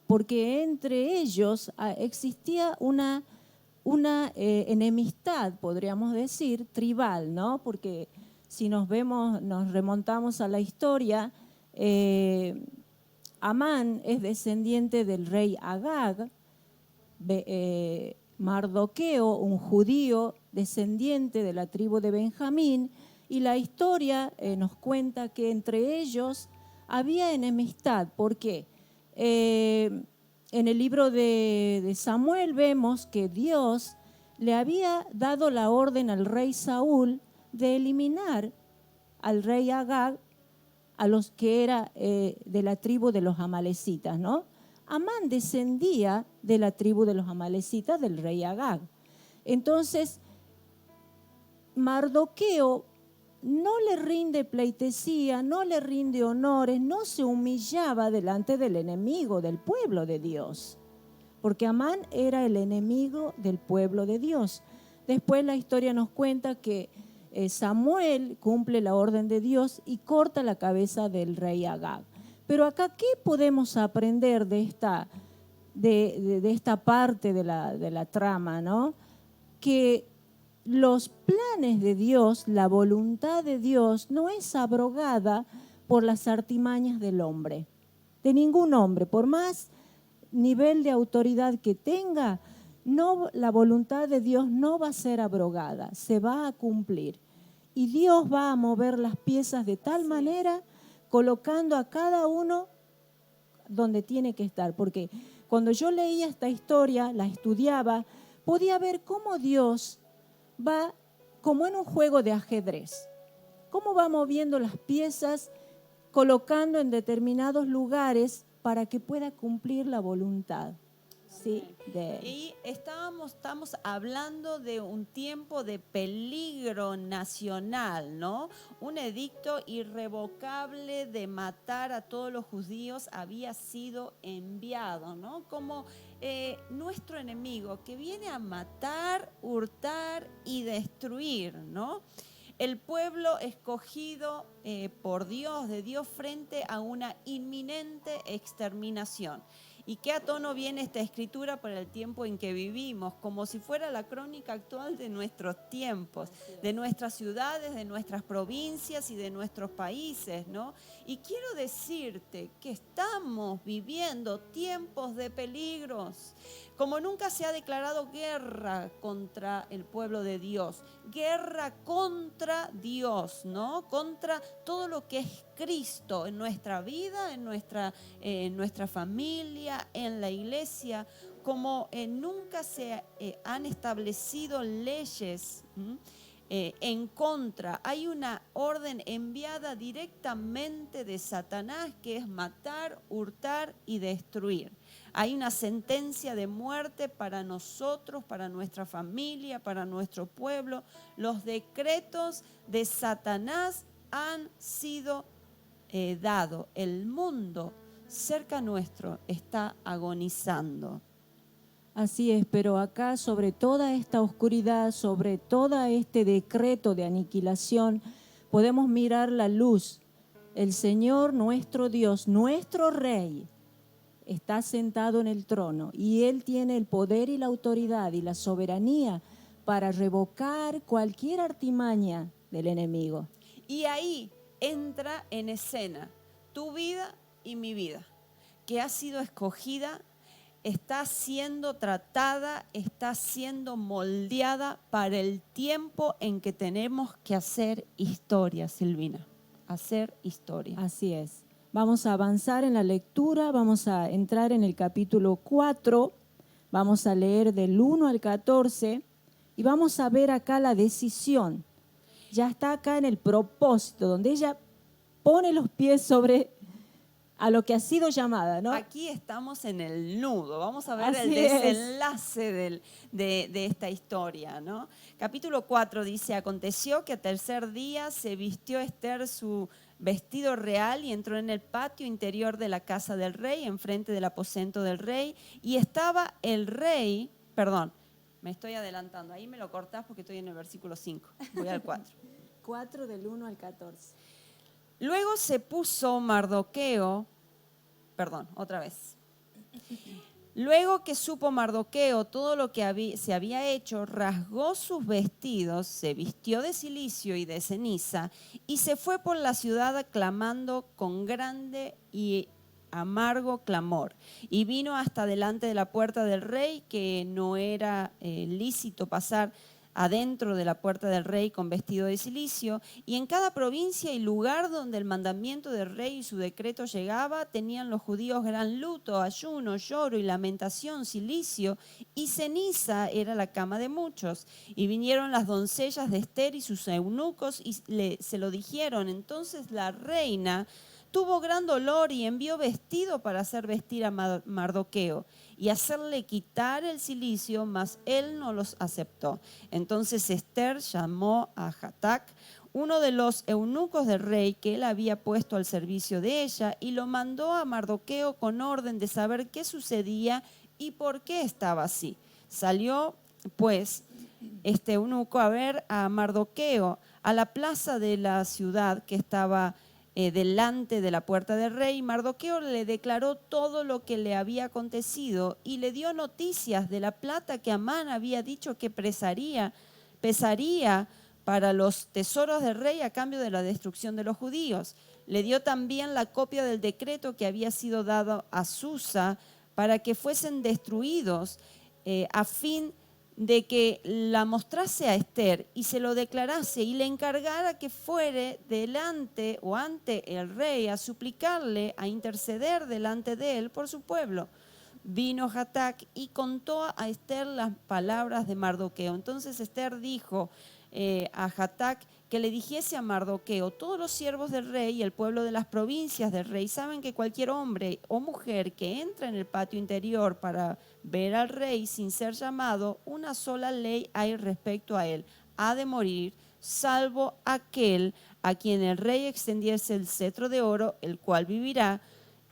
porque entre ellos existía una enemistad, podríamos decir, tribal, ¿no? Porque si nos remontamos a la historia, Amán es descendiente del rey Agag, Mardoqueo, un judío descendiente de la tribu de Benjamín, y la historia nos cuenta que entre ellos había enemistad. ¿Por qué? En el libro de Samuel vemos que Dios le había dado la orden al rey Saúl de eliminar al rey Agag, a los que era de la tribu de los amalecitas, ¿no? Amán descendía de la tribu de los amalecitas del rey Agag. Entonces, Mardoqueo no le rinde pleitesía, no le rinde honores, no se humillaba delante del enemigo del pueblo de Dios, porque Amán era el enemigo del pueblo de Dios. Después la historia nos cuenta que Samuel cumple la orden de Dios y corta la cabeza del rey Agag. Pero acá, ¿qué podemos aprender de esta parte de la trama, ¿no? Que los planes de Dios, la voluntad de Dios, no es abrogada por las artimañas del hombre, de ningún hombre, por más nivel de autoridad que tenga, no, la voluntad de Dios no va a ser abrogada, se va a cumplir. Y Dios va a mover las piezas de tal manera, colocando a cada uno donde tiene que estar. Porque cuando yo leía esta historia, la estudiaba, podía ver cómo Dios va como en un juego de ajedrez, cómo va moviendo las piezas, colocando en determinados lugares para que pueda cumplir la voluntad, ¿sí?, de él. Y estamos hablando de un tiempo de peligro nacional, ¿no? Un edicto irrevocable de matar a todos los judíos había sido enviado, ¿no? Como nuestro enemigo que viene a matar, hurtar y destruir, ¿no? El pueblo escogido por Dios, de Dios, frente a una inminente exterminación. ¿Y qué a tono viene esta escritura para el tiempo en que vivimos? Como si fuera la crónica actual de nuestros tiempos, de nuestras ciudades, de nuestras provincias y de nuestros países, ¿no? Y quiero decirte que estamos viviendo tiempos de peligros. Como nunca se ha declarado guerra contra el pueblo de Dios, guerra contra Dios, ¿no? Contra todo lo que es Cristo en nuestra vida, en nuestra familia, en la iglesia. Como nunca se han establecido leyes en contra. Hay una orden enviada directamente de Satanás, que es matar, hurtar y destruir. Hay una sentencia de muerte para nosotros, para nuestra familia, para nuestro pueblo. Los decretos de Satanás han sido dados. El mundo cerca nuestro está agonizando. Así es, pero acá sobre toda esta oscuridad, sobre todo este decreto de aniquilación, podemos mirar la luz. El Señor nuestro Dios, nuestro Rey, está sentado en el trono y Él tiene el poder y la autoridad y la soberanía para revocar cualquier artimaña del enemigo. Y ahí entra en escena tu vida y mi vida, que ha sido escogida, está siendo tratada, está siendo moldeada para el tiempo en que tenemos que hacer historia, Silvina, hacer historia. Así es. Vamos a avanzar en la lectura, vamos a entrar en el capítulo 4, vamos a leer del 1 al 14 y vamos a ver acá la decisión. Ya está acá en el propósito, donde ella pone los pies sobre a lo que ha sido llamada, ¿no? Aquí estamos en el nudo, vamos a ver Así el desenlace de esta historia, ¿no? Capítulo 4 dice: aconteció que al tercer día se vistió Ester su vestido real y entró en el patio interior de la casa del rey, enfrente del aposento del rey, y estaba el rey, perdón, me estoy adelantando, ahí me lo cortás porque estoy en el versículo 5, voy al 4. 4 del 1 al 14. Luego se puso Mardoqueo, perdón, otra vez. Luego que supo Mardoqueo todo lo que se había hecho, rasgó sus vestidos, se vistió de cilicio y de ceniza y se fue por la ciudad clamando con grande y amargo clamor. Y vino hasta delante de la puerta del rey, que no era lícito pasar adentro de la puerta del rey con vestido de cilicio, y en cada provincia y lugar donde el mandamiento del rey y su decreto llegaba, tenían los judíos gran luto, ayuno, lloro y lamentación, cilicio y ceniza era la cama de muchos. Y vinieron las doncellas de Ester y sus eunucos y se lo dijeron. Entonces la reina tuvo gran dolor y envió vestido para hacer vestir a Mardoqueo y hacerle quitar el cilicio, mas él no los aceptó. Entonces Ester llamó a Hatac, uno de los eunucos del rey que él había puesto al servicio de ella, y lo mandó a Mardoqueo con orden de saber qué sucedía y por qué estaba así. Salió pues este eunuco a ver a Mardoqueo a la plaza de la ciudad que estaba delante de la puerta del rey. Mardoqueo le declaró todo lo que le había acontecido y le dio noticias de la plata que Amán había dicho que pesaría para los tesoros del rey a cambio de la destrucción de los judíos. Le dio también la copia del decreto que había sido dado a Susa para que fuesen destruidos, a fin de que la mostrase a Ester y se lo declarase y le encargara que fuere delante o ante el rey a suplicarle, a interceder delante de él por su pueblo. Vino Hatac y contó a Ester las palabras de Mardoqueo. Entonces Ester dijo a Hatac que le dijese a Mardoqueo: todos los siervos del rey y el pueblo de las provincias del rey saben que cualquier hombre o mujer que entra en el patio interior para ver al rey sin ser llamado, una sola ley hay respecto a él: ha de morir, salvo aquel a quien el rey extendiese el cetro de oro, el cual vivirá.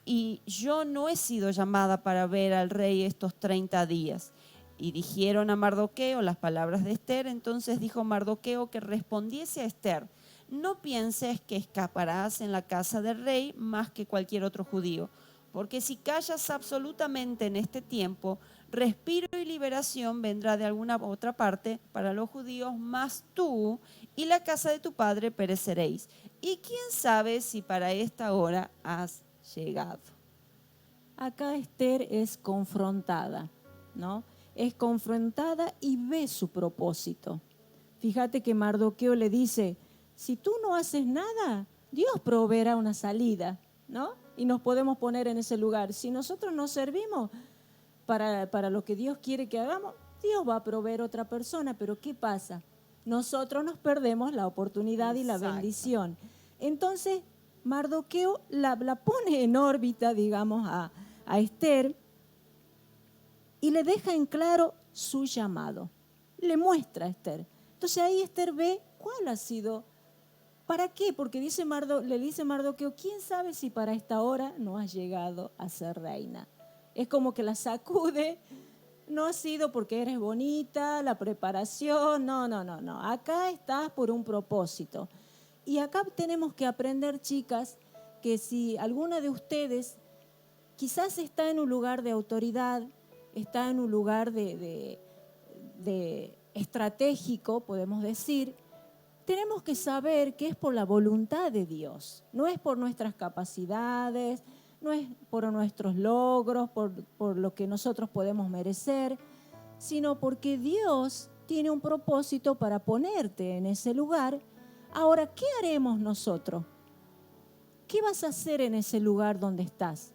Y yo no he sido llamada para ver al rey estos 30 días. Y dijeron a Mardoqueo las palabras de Ester. Entonces dijo Mardoqueo que respondiese a Ester: no pienses que escaparás en la casa del rey más que cualquier otro judío, porque si callas absolutamente en este tiempo, respiro y liberación vendrá de alguna otra parte para los judíos, mas tú y la casa de tu padre pereceréis. Y quién sabe si para esta hora has llegado. Acá Ester es confrontada, ¿no? Es confrontada y ve su propósito. Fíjate que Mardoqueo le dice: si tú no haces nada, Dios proveerá una salida, ¿no? Y nos podemos poner en ese lugar. Si nosotros nos servimos para lo que Dios quiere que hagamos, Dios va a proveer otra persona. Pero ¿qué pasa? Nosotros nos perdemos la oportunidad y la bendición. Entonces Mardoqueo la pone en órbita, digamos, a Ester, y le deja en claro su llamado. Le muestra a Ester. Entonces ahí Ester ve cuál ha sido. ¿Para qué? Porque le dice Mardoqueo: ¿quién sabe si para esta hora no has llegado a ser reina? Es como que la sacude. No ha sido porque eres bonita, la preparación. No. Acá estás por un propósito. Y acá tenemos que aprender, chicas, que si alguna de ustedes quizás está en un lugar de autoridad, está en un lugar de estratégico, podemos decir, tenemos que saber que es por la voluntad de Dios. No es por nuestras capacidades, no es por nuestros logros, por lo que nosotros podemos merecer, sino porque Dios tiene un propósito para ponerte en ese lugar. Ahora, ¿qué haremos nosotros? ¿Qué vas a hacer en ese lugar donde estás?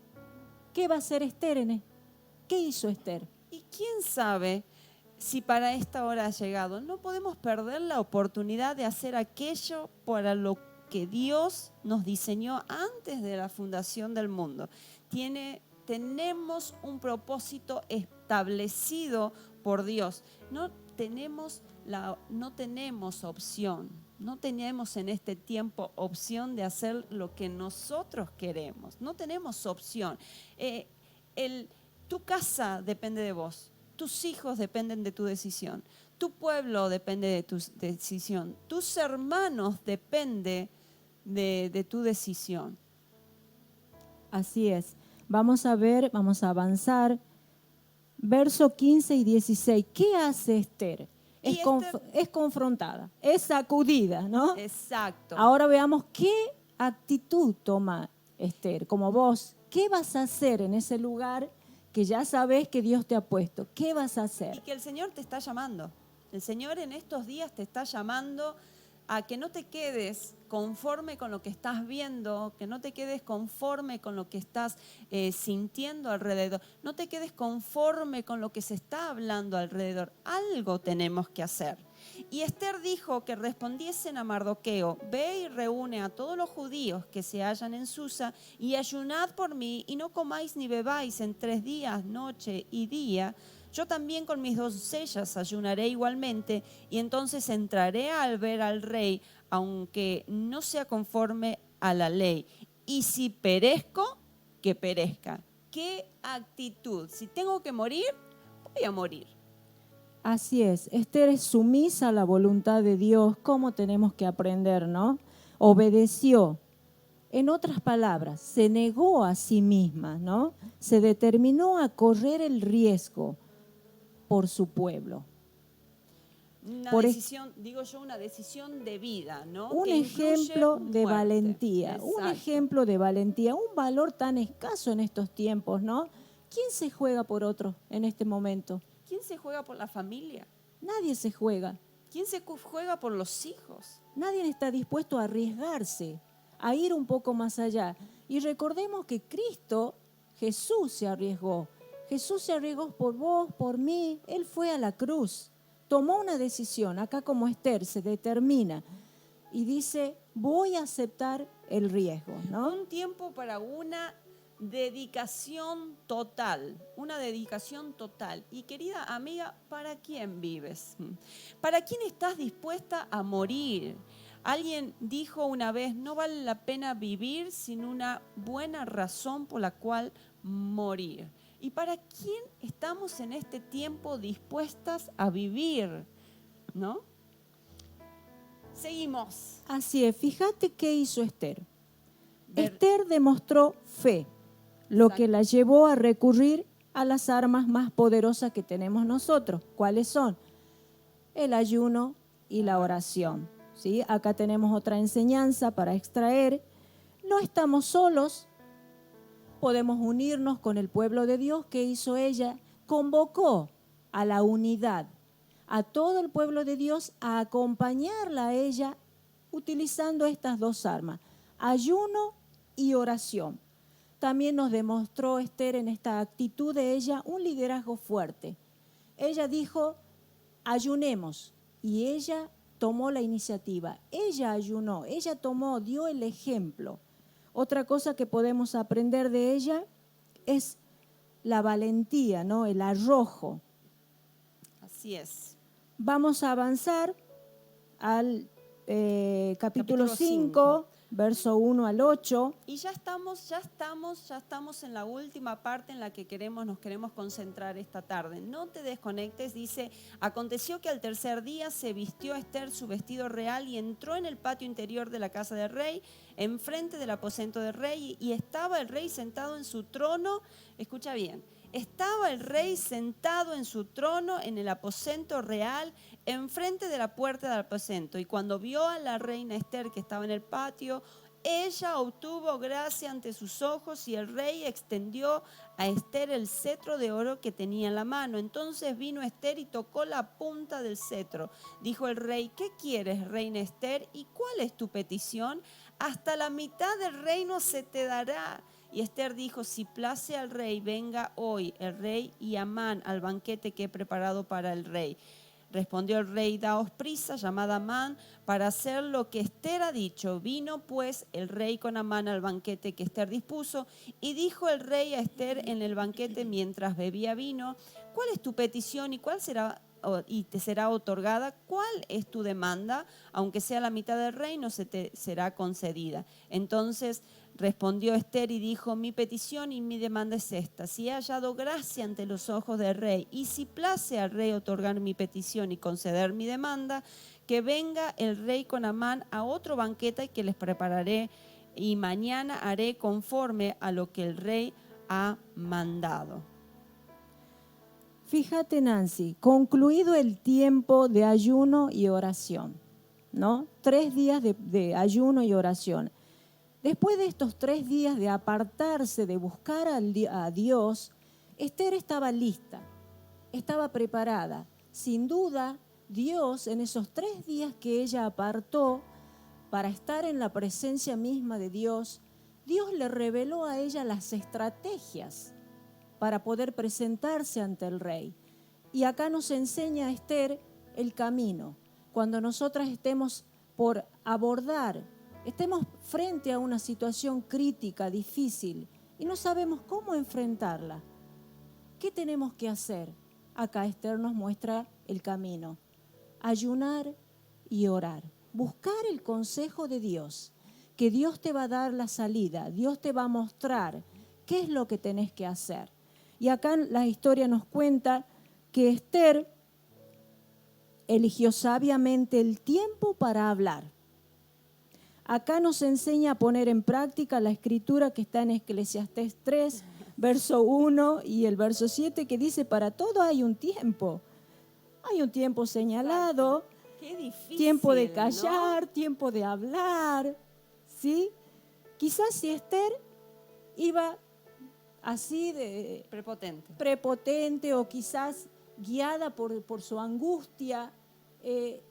¿Qué va a hacer Ester? ¿Qué hizo Ester? Y quién sabe si para esta hora ha llegado. No podemos perder la oportunidad de hacer aquello para lo que Dios nos diseñó antes de la fundación del mundo. Tenemos un propósito establecido por Dios. No tenemos opción. No tenemos en este tiempo opción de hacer lo que nosotros queremos. No tenemos opción. Tu casa depende de vos. Tus hijos dependen de tu decisión. Tu pueblo depende de tu decisión. Tus hermanos dependen de tu decisión. Así es. Vamos a ver, vamos a avanzar verso 15 y 16. ¿Qué hace Esther? Y Es confrontada, es sacudida, ¿no? Exacto. Ahora veamos qué actitud toma Esther. Como vos, ¿qué vas a hacer en ese lugar que ya sabes que Dios te ha puesto? ¿Qué vas a Y hacer? que el Señor te está llamando. El Señor en estos días te está llamando a que no te quedes conforme con lo que estás viendo, que no te quedes conforme con lo que estás sintiendo alrededor, no te quedes conforme con lo que se está hablando alrededor. Algo tenemos que hacer. Y Esther dijo que respondiesen a Mardoqueo: ve y reúne a todos los judíos que se hallan en Susa y ayunad por mí y no comáis ni bebáis en 3 días, noche y día. Yo también con mis doncellas ayunaré igualmente, y entonces entraré al ver al rey, aunque no sea conforme a la ley. Y si perezco, que perezca. ¿Qué actitud? Si tengo que morir, voy a morir. Así es, Esther es sumisa a la voluntad de Dios, como tenemos que aprender, ¿no? Obedeció. En otras palabras, se negó a sí misma, ¿no? Se determinó a correr el riesgo por su pueblo. Una Por decisión, digo yo, una decisión de vida, ¿no? Un Que incluye ejemplo de muerte. valentía, un Exacto. ejemplo de valentía, un valor tan escaso en estos tiempos, ¿no? ¿Quién se juega por otro en este momento? ¿Quién se juega por la familia? Nadie se juega. ¿Quién se juega por los hijos? Nadie está dispuesto a arriesgarse, a ir un poco más allá. Y recordemos que Cristo, Jesús se arriesgó. Jesús se arriesgó por vos, por mí. Él fue a la cruz. Tomó una decisión. Acá como Esther se determina y dice, voy a aceptar el riesgo, ¿no? Un tiempo para una dedicación total, una dedicación total. Y querida amiga, ¿para quién vives? ¿Para quién estás dispuesta a morir? Alguien dijo una vez, no vale la pena vivir sin una buena razón por la cual morir. ¿Y para quién estamos en este tiempo dispuestas a vivir? ¿No? Seguimos. Así es, fíjate qué hizo Esther. Esther demostró fe, lo que la llevó a recurrir a las armas más poderosas que tenemos nosotros. ¿Cuáles son? El ayuno y la oración. ¿Sí? Acá tenemos otra enseñanza para extraer. No estamos solos, podemos unirnos con el pueblo de Dios. ¿Qué hizo ella? Convocó a la unidad, a todo el pueblo de Dios a acompañarla a ella utilizando estas dos armas, ayuno y oración. También nos demostró Esther en esta actitud de ella un liderazgo fuerte. Ella dijo, ayunemos, y ella tomó la iniciativa. Ella ayunó, ella tomó, dio el ejemplo. Otra cosa que podemos aprender de ella es la valentía, ¿no? El arrojo. Así es. Vamos a avanzar al capítulo 5, verso 1 al 8. Y ya estamos en la última parte en la que nos queremos concentrar esta tarde. No te desconectes, dice, aconteció que al tercer día se vistió Esther su vestido real y entró en el patio interior de la casa del rey, enfrente del aposento del rey, y estaba el rey sentado en su trono. Escucha bien. Estaba el rey sentado en su trono en el aposento real, enfrente de la puerta del aposento. Y cuando vio a la reina Esther que estaba en el patio, ella obtuvo gracia ante sus ojos, y el rey extendió a Esther el cetro de oro que tenía en la mano. Entonces vino Esther y tocó la punta del cetro. Dijo el rey, ¿qué quieres, reina Esther? ¿Y cuál es tu petición? Hasta la mitad del reino se te dará. Y Esther dijo, si place al rey, venga hoy el rey y Amán al banquete que he preparado para el rey. Respondió el rey, daos prisa, llamad a Amán para hacer lo que Esther ha dicho. Vino pues el rey con Amán al banquete que Esther dispuso, y dijo el rey a Esther en el banquete mientras bebía vino, ¿cuál es tu petición y cuál será y te será otorgada? ¿Cuál es tu demanda? Aunque sea la mitad del reino, se te será concedida. Entonces respondió Esther y dijo, mi petición y mi demanda es esta: si he hallado gracia ante los ojos del rey, y si place al rey otorgar mi petición y conceder mi demanda, que venga el rey con Amán a otro banquete que les prepararé, y mañana haré conforme a lo que el rey ha mandado. Fíjate, Nancy, concluido el tiempo de ayuno y oración, ¿no? 3 días de ayuno y oración. Después de estos 3 días de apartarse, de buscar a Dios, Esther estaba lista, estaba preparada. Sin duda, Dios en esos 3 días que ella apartó para estar en la presencia misma de Dios, Dios le reveló a ella las estrategias para poder presentarse ante el rey. Y acá nos enseña Esther el camino. Cuando nosotras estemos por abordar, estemos frente a una situación crítica, difícil, y no sabemos cómo enfrentarla, ¿qué tenemos que hacer? Acá Esther nos muestra el camino. Ayunar y orar. Buscar el consejo de Dios, que Dios te va a dar la salida, Dios te va a mostrar qué es lo que tenés que hacer. Y acá la historia nos cuenta que Esther eligió sabiamente el tiempo para hablar. Acá nos enseña a poner en práctica la escritura que está en Eclesiastés 3, verso 1 y el verso 7, que dice, para todo hay un tiempo. Hay un tiempo señalado, Qué difícil, tiempo de callar, ¿no? tiempo de hablar, ¿sí? Quizás si Esther iba así de prepotente o quizás guiada por su angustia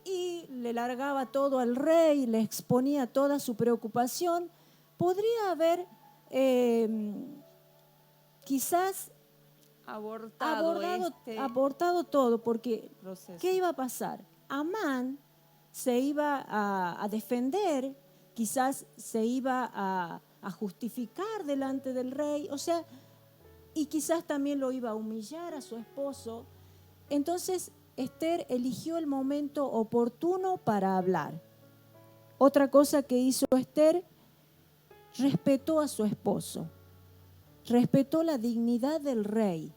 y le largaba todo al rey, le exponía toda su preocupación, podría haber quizás abortado todo, porque proceso. ¿qué iba a pasar? Amán se iba a defender, quizás se iba a justificar delante del rey, o sea, y quizás también lo iba a humillar a su esposo. Entonces Esther eligió el momento oportuno para hablar. Otra cosa que hizo Esther, respetó a su esposo, respetó la dignidad del rey.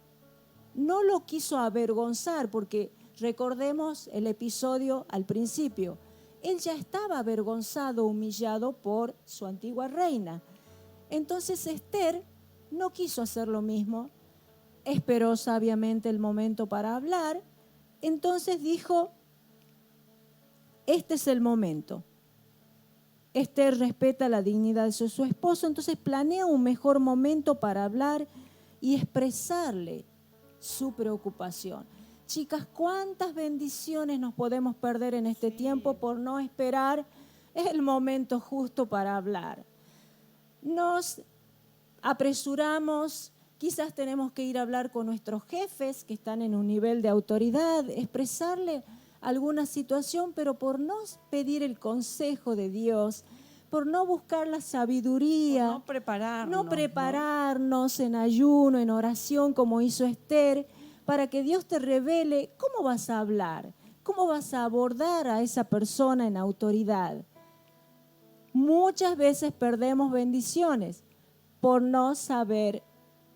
No lo quiso avergonzar, porque recordemos el episodio al principio. Él ya estaba avergonzado, humillado por su antigua reina. Entonces Esther no quiso hacer lo mismo. Esperó sabiamente el momento para hablar. Entonces dijo, este es el momento. Esther respeta la dignidad de su esposo, entonces planea un mejor momento para hablar y expresarle su preocupación. Chicas, ¿cuántas bendiciones nos podemos perder en este tiempo por no esperar el momento justo para hablar? Nos apresuramos, quizás tenemos que ir a hablar con nuestros jefes que están en un nivel de autoridad, expresarle alguna situación, pero por no pedir el consejo de Dios, por no buscar la sabiduría, por no prepararnos en ayuno, en oración, como hizo Esther, para que Dios te revele cómo vas a hablar, cómo vas a abordar a esa persona en autoridad. Muchas veces perdemos bendiciones por no saber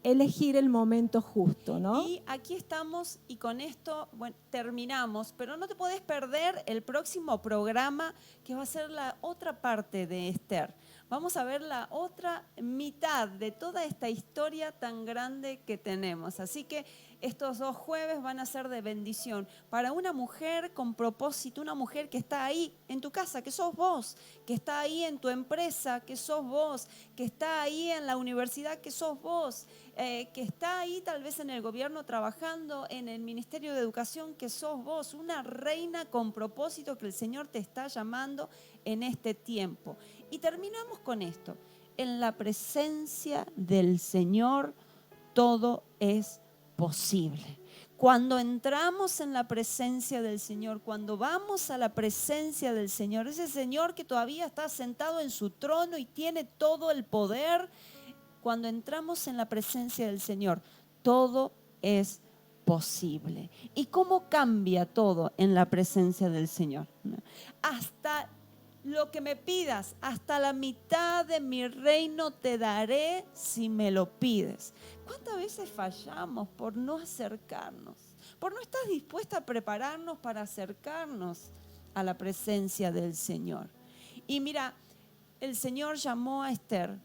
elegir el momento justo, ¿no? Y aquí estamos y con esto terminamos, pero no te podés perder el próximo programa que va a ser la otra parte de Esther. Vamos a ver la otra mitad de toda esta historia tan grande que tenemos. Así que estos 2 jueves van a ser de bendición para una mujer con propósito, una mujer que está ahí en tu casa, que sos vos, que está ahí en tu empresa, que sos vos, que está ahí en la universidad, que sos vos, que está ahí tal vez en el gobierno trabajando, en el Ministerio de Educación, que sos vos, una reina con propósito que el Señor te está llamando en este tiempo. Y terminamos con esto. En la presencia del Señor todo es posible. Cuando entramos en la presencia del Señor, cuando vamos a la presencia del Señor, ese Señor que todavía está sentado en su trono y tiene todo el poder, cuando entramos en la presencia del Señor, todo es posible. ¿Y cómo cambia todo en la presencia del Señor? Hasta lo que me pidas, hasta la mitad de mi reino te daré si me lo pides. ¿Cuántas veces fallamos por no acercarnos? Por no estar dispuesta a prepararnos para acercarnos a la presencia del Señor. Y mira, el Señor llamó a Esther.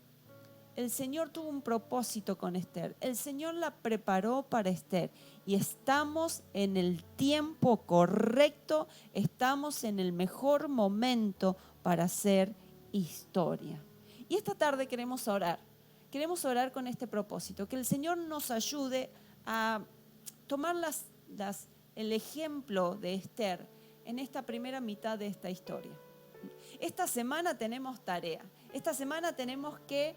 el Señor tuvo un propósito con Esther. El Señor la preparó para Esther. Y estamos en el tiempo correcto, estamos en el mejor momento para hacer historia. Y esta tarde queremos orar con este propósito, que el Señor nos ayude a tomar el ejemplo de Esther en esta primera mitad de esta historia. Esta semana tenemos tarea. Esta semana tenemos que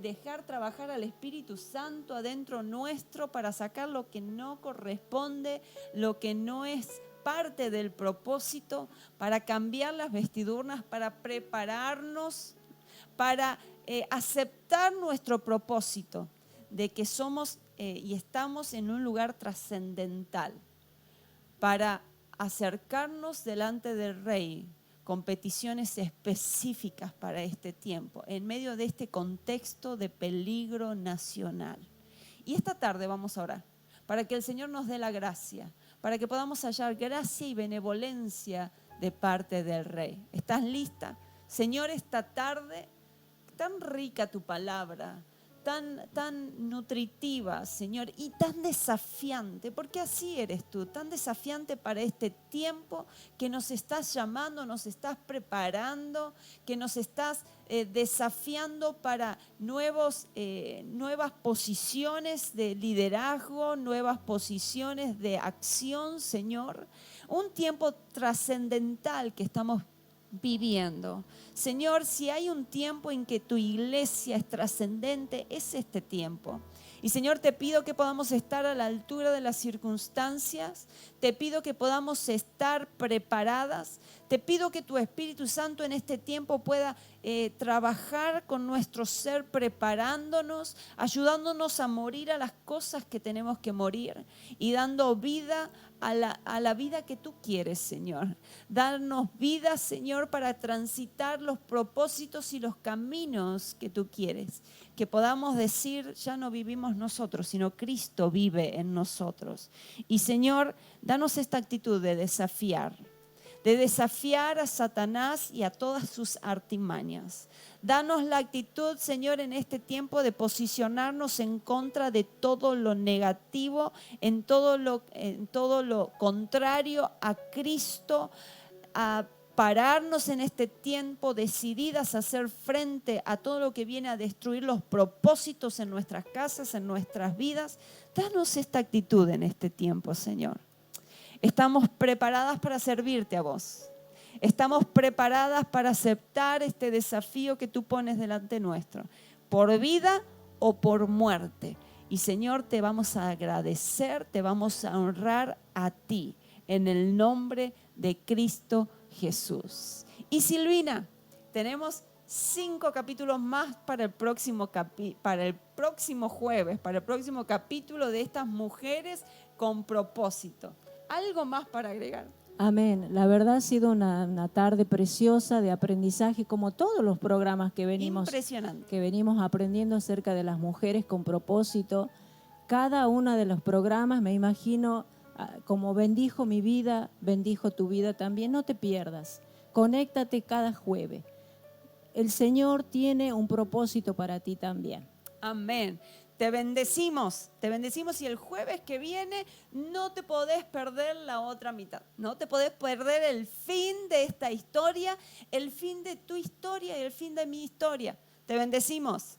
dejar trabajar al Espíritu Santo adentro nuestro para sacar lo que no corresponde, lo que no es parte del propósito, para cambiar las vestiduras, para prepararnos, para aceptar nuestro propósito de que somos y estamos en un lugar trascendental, para acercarnos delante del Rey con peticiones específicas para este tiempo, en medio de este contexto de peligro nacional. Y esta tarde vamos a orar para que el Señor nos dé la gracia, para que podamos hallar gracia y benevolencia de parte del Rey. ¿Estás lista? Señor, esta tarde, tan rica tu palabra, tan nutritiva, Señor, y tan desafiante, porque así eres tú, tan desafiante para este tiempo que nos estás llamando, nos estás preparando, que nos estás desafiando para nuevas posiciones de liderazgo, nuevas posiciones de acción, Señor. Un tiempo trascendental que estamos viviendo. Señor, si hay un tiempo en que tu iglesia es trascendente, es este tiempo. Y Señor, te pido que podamos estar a la altura de las circunstancias, te pido que podamos estar preparadas, te pido que tu Espíritu Santo en este tiempo pueda trabajar con nuestro ser, preparándonos, ayudándonos a morir a las cosas que tenemos que morir y dando vida a la vida que tú quieres, Señor. Darnos vida, Señor, para transitar los propósitos y los caminos que tú quieres. Que podamos decir, ya no vivimos nosotros, sino Cristo vive en nosotros. Y Señor, danos esta actitud de desafiar a Satanás y a todas sus artimañas. Danos la actitud, Señor, en este tiempo de posicionarnos en contra de todo lo negativo, en todo lo contrario a Cristo, a pararnos en este tiempo decididas a hacer frente a todo lo que viene a destruir los propósitos en nuestras casas, en nuestras vidas. Danos esta actitud en este tiempo, Señor. Estamos preparadas para servirte a vos. Estamos preparadas para aceptar este desafío que tú pones delante nuestro, por vida o por muerte. Y Señor, te vamos a agradecer, te vamos a honrar a ti, en el nombre de Cristo Jesús. Y Silvina, tenemos 5 capítulos más para el próximo jueves, para el próximo capítulo de estas mujeres con propósito. ¿Algo más para agregar? Amén. La verdad ha sido una tarde preciosa de aprendizaje, como todos los programas que venimos aprendiendo acerca de las mujeres con propósito. Cada uno de los programas, me imagino, como bendijo mi vida, bendijo tu vida también. No te pierdas. Conéctate cada jueves. El Señor tiene un propósito para ti también. Amén. Te bendecimos y el jueves que viene no te podés perder la otra mitad. No te podés perder el fin de esta historia, el fin de tu historia y el fin de mi historia. Te bendecimos.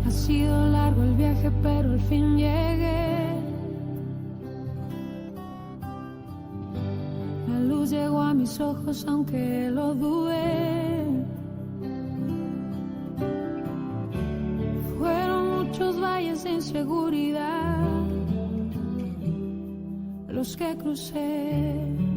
Ha sido largo el viaje, pero al fin llegué. La luz llegó a mis ojos, aunque lo dudé. Fueron muchos valles de inseguridad los que crucé.